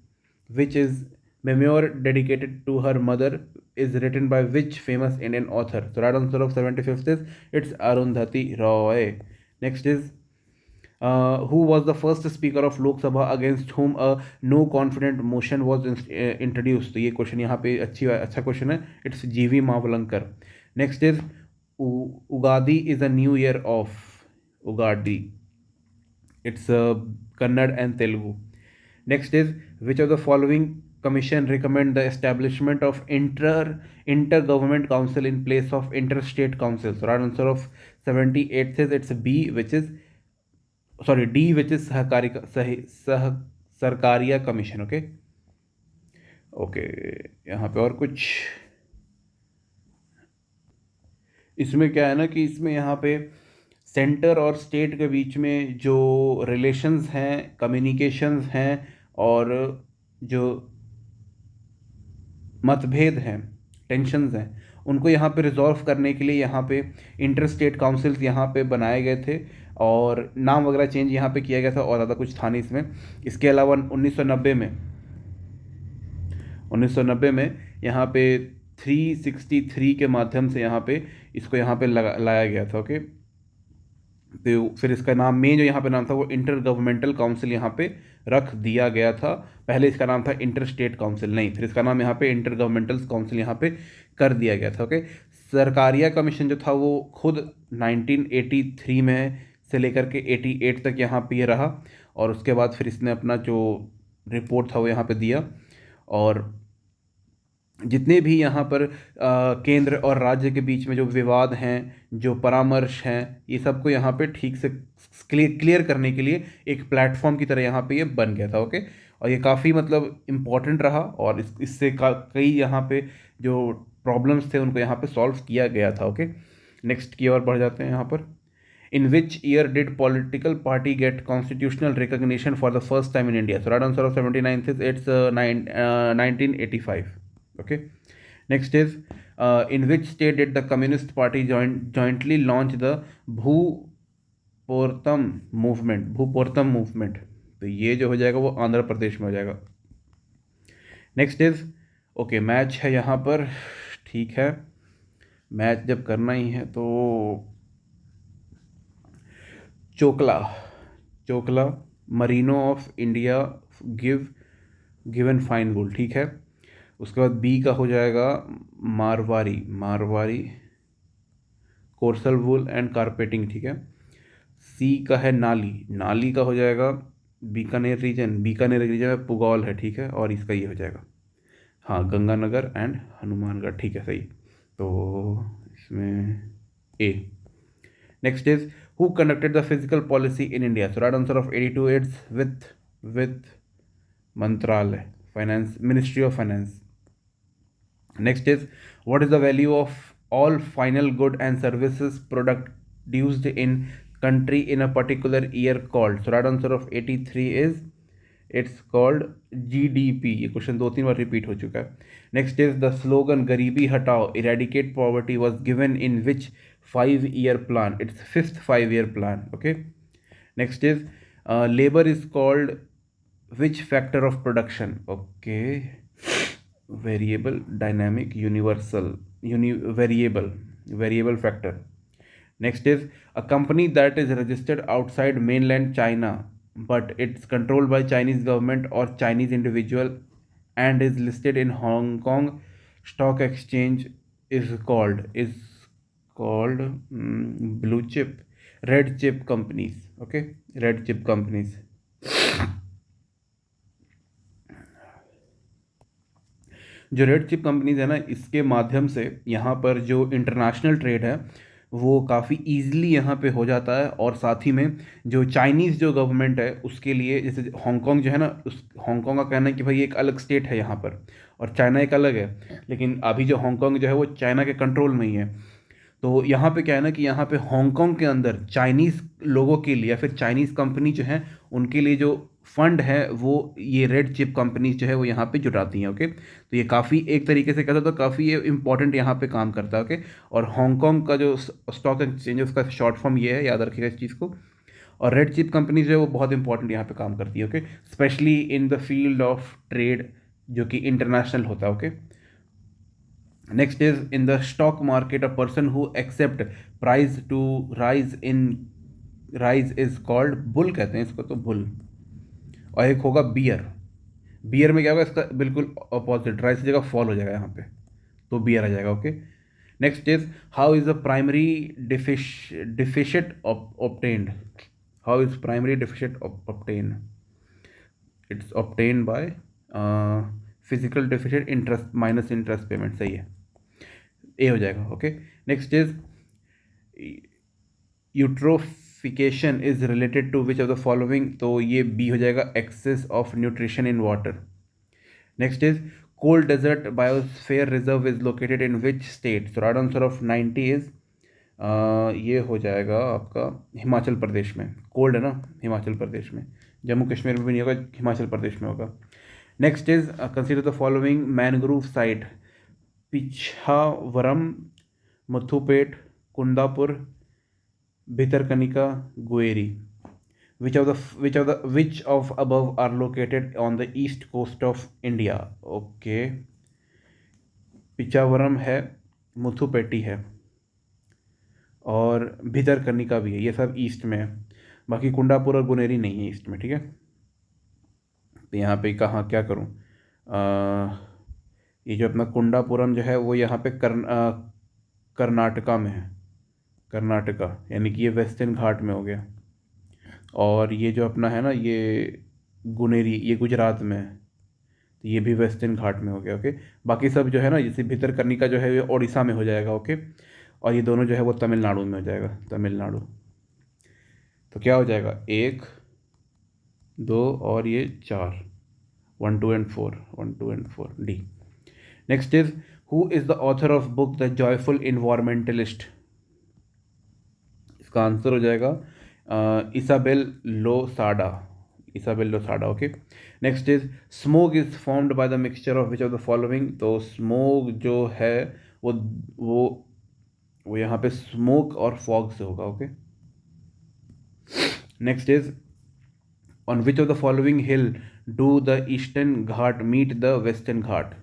which is memoir dedicated to her mother, is written by which famous Indian author? So right answer of 75th is it's Arundhati Roy. Next is who was the first speaker of Lok Sabha against whom a no confident motion was introduced? तो ये question यहाँ पे अच्छा question है. It's जीवी Mavalankar. Next is Ugadi is a new year of Ugadi. It's Kannada and Telugu. Next is which of the following commission recommend the establishment of inter-government council in place of interstate council? So right answer of 78th is it's B, which is D which is Sarkaria commission. Okay okay. यहाँ पे और कुछ इसमें क्या है ना कि इसमें यहाँ पे सेंटर और स्टेट के बीच में जो रिलेशंस हैं, कम्युनिकेशंस हैं और जो मतभेद हैं, टेंशन्स हैं, उनको यहाँ पे रिजॉल्व करने के लिए यहाँ पे इंटर स्टेट काउंसिल्स यहाँ पे बनाए गए थे और नाम वगैरह चेंज यहाँ पे किया गया था और ज़्यादा कुछ था नहीं इसमें. इसके अलावा 1990 में यहाँ पे 363 के माध्यम से यहाँ पे इसको यहाँ पे लाया गया था. ओके. तो फिर इसका नाम जो यहाँ पे नाम था वो इंटर गवर्नमेंटल काउंसिल यहाँ पे रख दिया गया था. पहले इसका नाम था इंटर स्टेट काउंसिल, नहीं, फिर इसका नाम यहाँ पे इंटर गवर्नमेंटल काउंसिल यहाँ पे कर दिया गया था. ओके. सरकारिया कमीशन जो था वो खुद 1983 में से लेकर के 88 तक यहाँ पे रहा और उसके बाद फिर इसने अपना जो रिपोर्ट था वो यहाँ पे दिया और जितने भी यहाँ पर केंद्र और राज्य के बीच में जो विवाद हैं, जो परामर्श हैं, ये सबको यहाँ पे ठीक से क्लियर करने के लिए एक प्लेटफॉर्म की तरह यहाँ पे ये बन गया था. ओके. और ये काफ़ी मतलब इम्पॉर्टेंट रहा और इससे कई यहाँ पे जो प्रॉब्लम्स थे उनको यहाँ पे सॉल्व किया गया था. ओके. नेक्स्ट की ओर बढ़ जाते हैं. यहाँ पर In which year did political party get constitutional recognition for the first time in India? So right answer of 79th is it's 1985. Okay. Next is in which state did the Communist Party jointly launch the Bhuportam movement? तो ये जो हो जाएगा वो आंध्र प्रदेश में हो जाएगा. Next is okay, match है यहाँ पर. ठीक है, मैच जब करना ही है तो Chokla merino of India given fine wool. ठीक है. उसके बाद बी का हो जाएगा Marwari coarse wool and carpeting. ठीक है. सी का है नाली का हो जाएगा बीकानेर रीजन में पुगौल है. ठीक है. और इसका ये हो जाएगा हाँ गंगानगर एंड हनुमानगढ़. ठीक है, सही. तो इसमें A. Next is who conducted the physical policy in India? So right answer of 82 is with Mantralaya, Finance, Ministry of Finance. Next is what is the value of all final good and services produced in country in a particular year called? So right answer of 83 is it's called GDP. ये question 2-3 बार repeat हो चुका है. Next is the slogan गरीबी हटाओ eradicate poverty was given in which 5-year plan? It's 5th 5-year plan. Okay. Next is labor is called which factor of production? Okay. Variable, dynamic, universal, variable factor. Next is a company that is registered outside mainland China but it's controlled by Chinese government or Chinese individual and is listed in Hong Kong Stock Exchange is called blue chip, red chip companies. Okay, red chip companies. जो red chip companies है ना, इसके माध्यम से यहाँ पर जो international trade है वो काफ़ी ईजिली यहाँ पे हो जाता है और साथ ही में जो चाइनीज़ जो गवर्नमेंट है उसके लिए, जैसे हांगकांग जो है ना, उस हांगकांग का कहना है कि भाई एक अलग स्टेट है यहाँ पर और चाइना एक अलग है, लेकिन अभी जो हांगकांग जो है वो चाइना के कंट्रोल में ही है. तो यहाँ पे क्या है ना कि यहाँ पे हांगकांग के अंदर चाइनीज़ लोगों के लिए या फिर चाइनीज़ कंपनी जो है उनके लिए जो फंड है वो ये रेड चिप कंपनी जो है वो यहाँ पे जुटाती हैं. ओके. तो ये काफ़ी एक तरीके से कहता तो काफ़ी ये इंपॉर्टेंट यहाँ पे काम करता है. ओके. और हांगकांग का जो स्टॉक एक्सचेंज है उसका शॉर्ट फॉर्म ये है, याद रखिएगा इस चीज़ को. और रेड चिप कंपनी जो है वो बहुत इंपॉर्टेंट यहाँ पे काम करती है, okay, specially in the field of trade जो कि इंटरनेशनल होता है, okay. Next is in the stock market a person who accept price to rise is called bull, कहते हैं इसको तो बुल। और एक होगा बियर। बियर में क्या होगा, इसका बिल्कुल अपोजिट, राइज की जगह फॉल हो जाएगा यहाँ पे, तो बियर आ जाएगा, okay. Next is how is the primary deficit obtained, how is primary deficit obtained, it's obtained by physical deficit interest minus interest payment, सही है, ए हो जाएगा, okay. Next is eutrophication is related to which of the following, तो ये B हो जाएगा, excess of nutrition in water. Next is cold desert biosphere reserve is located in which state, so right answer of 90 is ये हो जाएगा आपका हिमाचल प्रदेश में। Cold है ना हिमाचल प्रदेश में, जम्मू कश्मीर में भी नहीं होगा, हिमाचल प्रदेश में होगा। Next is consider the following mangrove site, Pichavaram, Muthupet, Kundapur, Bhitarkanika, गुएरी। Which of above are located on the east coast of India? Okay, Pichavaram है, मुथुपेटी है और भितरकनिका भी है, ये सब ईस्ट में है। बाकी कुंडापुर और गुनेरी नहीं है ईस्ट में, ठीक है। तो यहाँ पे कहाँ क्या करूँ, ये जो अपना कुंडापुरम जो है वो यहाँ पे कर्नाटका में है, कर्नाटका, यानी कि ये वेस्टर्न घाट में हो गया। और ये जो अपना है ना ये गुनेरी, ये गुजरात में है, तो ये भी वेस्टर्न घाट में हो गया, ओके। बाकी सब जो है ना, जैसे भितरकनिका जो है ये उड़ीसा में हो जाएगा, ओके। और ये दोनों जो है वो तमिलनाडु में हो जाएगा, तमिलनाडु। तो क्या हो जाएगा, 1 2 और ये 4, 1 2 and 4, 1 2 and 4, D. Next is who is the author of book the joyful environmentalist, इसका आंसर हो जाएगा Isabel Losada, Isabel Losada, okay. Next is smoke is formed by the mixture of which of the following, तो smoke जो है वो यहाँ पे स्मोक और फॉग से होगा, okay. Next is on which of the following hill do the Eastern Ghat meet the Western Ghat,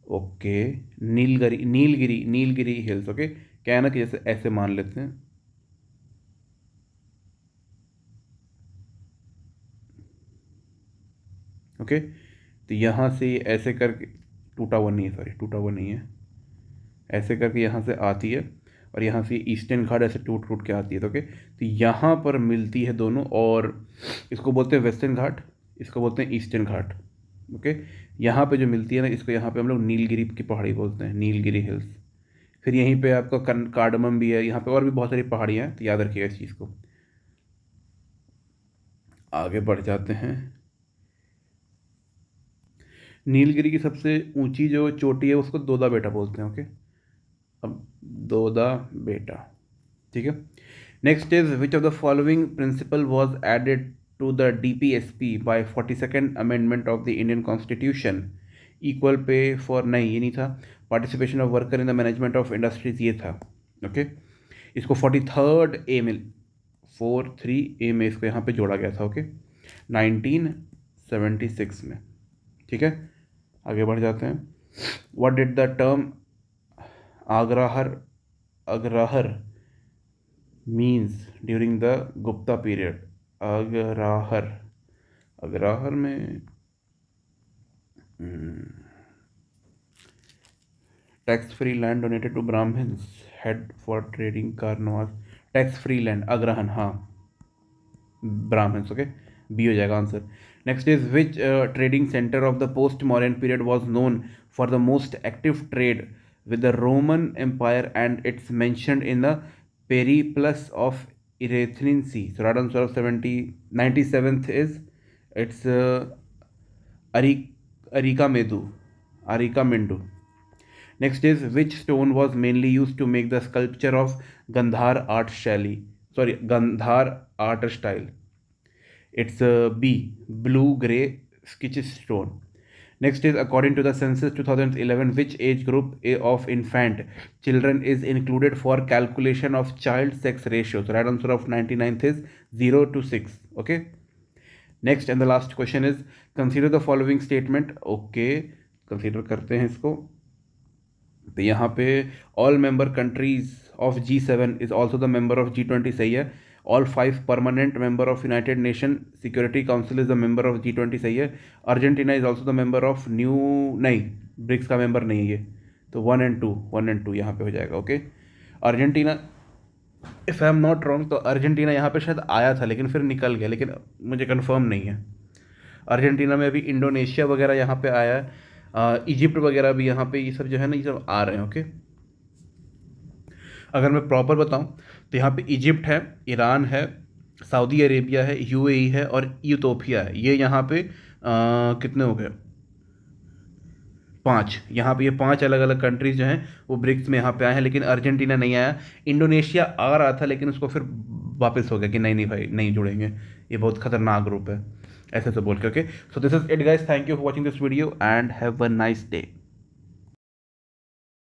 okay. Nilgiri Hills, okay. क्या है ना कि जैसे ऐसे मान लेते हैं, ओके। तो यहाँ से ऐसे करके टूटा हुआ नहीं है, सॉरी टूटा हुआ नहीं है, ऐसे करके यहाँ से आती है और यहाँ से ईस्टर्न घाट ऐसे टूट टूट के आती है, तो ओके। तो यहाँ पर मिलती है दोनों, और इसको बोलते हैं वेस्टर्न घाट, इसको बोलते हैं ईस्टर्न घाट, ओके। यहाँ पे जो मिलती है ना, इसको यहाँ पे हम लोग नीलगिरी की पहाड़ी बोलते हैं, नीलगिरी हिल्स। फिर यहीं पे आपका कार्डमम भी है, यहाँ पे और भी बहुत सारी पहाड़ियाँ हैं, तो याद रखिएगा इस चीज़ को। आगे बढ़ जाते हैं। नीलगिरी की सबसे ऊंची जो चोटी है उसको दोदा बेटा बोलते हैं, ओके। अब दोदा बेटा, ठीक है। Next is which of the following principle was added to the DPSP by 42nd amendment of the Indian constitution, equal pay for, नहीं ये नहीं था, participation of worker in the management of industries ये था, ओके। इसको 43rd ए में 43A में इसको यहाँ पे जोड़ा गया था, ओके, 1976 में, ठीक है। आगे बढ़ जाते हैं। What did the term agrahara means during the Gupta period, agrahara में tax free land donated to Brahmins head for trading caravans, tax free land agrahara, हाँ ब्राह्मण्स, ओके, बी हो जाएगा आंसर। Next is which trading centre of the post modern period was known for the most active trade with the Roman Empire and it's mentioned in the Periplus of Erythraean Sea. So right answer of 97th is it's Arikamendu. Arikamendu. Next is which stone was mainly used to make the sculpture of Gandhar art style? Sorry, Gandhar art style. It's B, blue gray Sketch stone. Next is according to the census 2011, which age group of infant children is included for calculation of child sex ratio? So right answer of 99th is 0 to 6. Okay. Next and the last question is consider the following statement. Okay, consider करते हैं इसको. तो यहाँ पे all member countries of G7 is also the member of G20 सही है. All 5 permanent member of United Nations Security Council is the member of G20 सही है. Argentina is also the member of new, नहीं BRICS का member नहीं है ये, तो 1 and 2 यहाँ पे हो जाएगा. Okay, Argentina if I am not wrong तो अर्जेंटीना यहाँ पे शायद आया था लेकिन फिर निकल गया, लेकिन मुझे कंफर्म नहीं है. अर्जेंटीना में अभी इंडोनेशिया वगैरह यहाँ पे आया है, इजिप्ट वगैरह भी यहाँ पे, ये सब जो है ना ये सब आ रहे हैं. ओके, अगर मैं प्रॉपर बताऊँ तो यहाँ पे इजिप्ट है, ईरान है, सऊदी अरेबिया है, यूएई है और इथोपिया है. ये यहाँ पे कितने हो गए, 5. यहाँ पे ये 5 अलग अलग कंट्रीज जो हैं वो ब्रिक्स में यहाँ पे आए हैं, लेकिन अर्जेंटीना नहीं आया. इंडोनेशिया आ रहा था लेकिन उसको फिर वापस हो गया कि नहीं नहीं भाई नहीं जुड़ेंगे, ये बहुत खतरनाक ग्रुप है, ऐसे तो बोल के. Okay, so this is it guys, thank you for watching this video and have a nice day.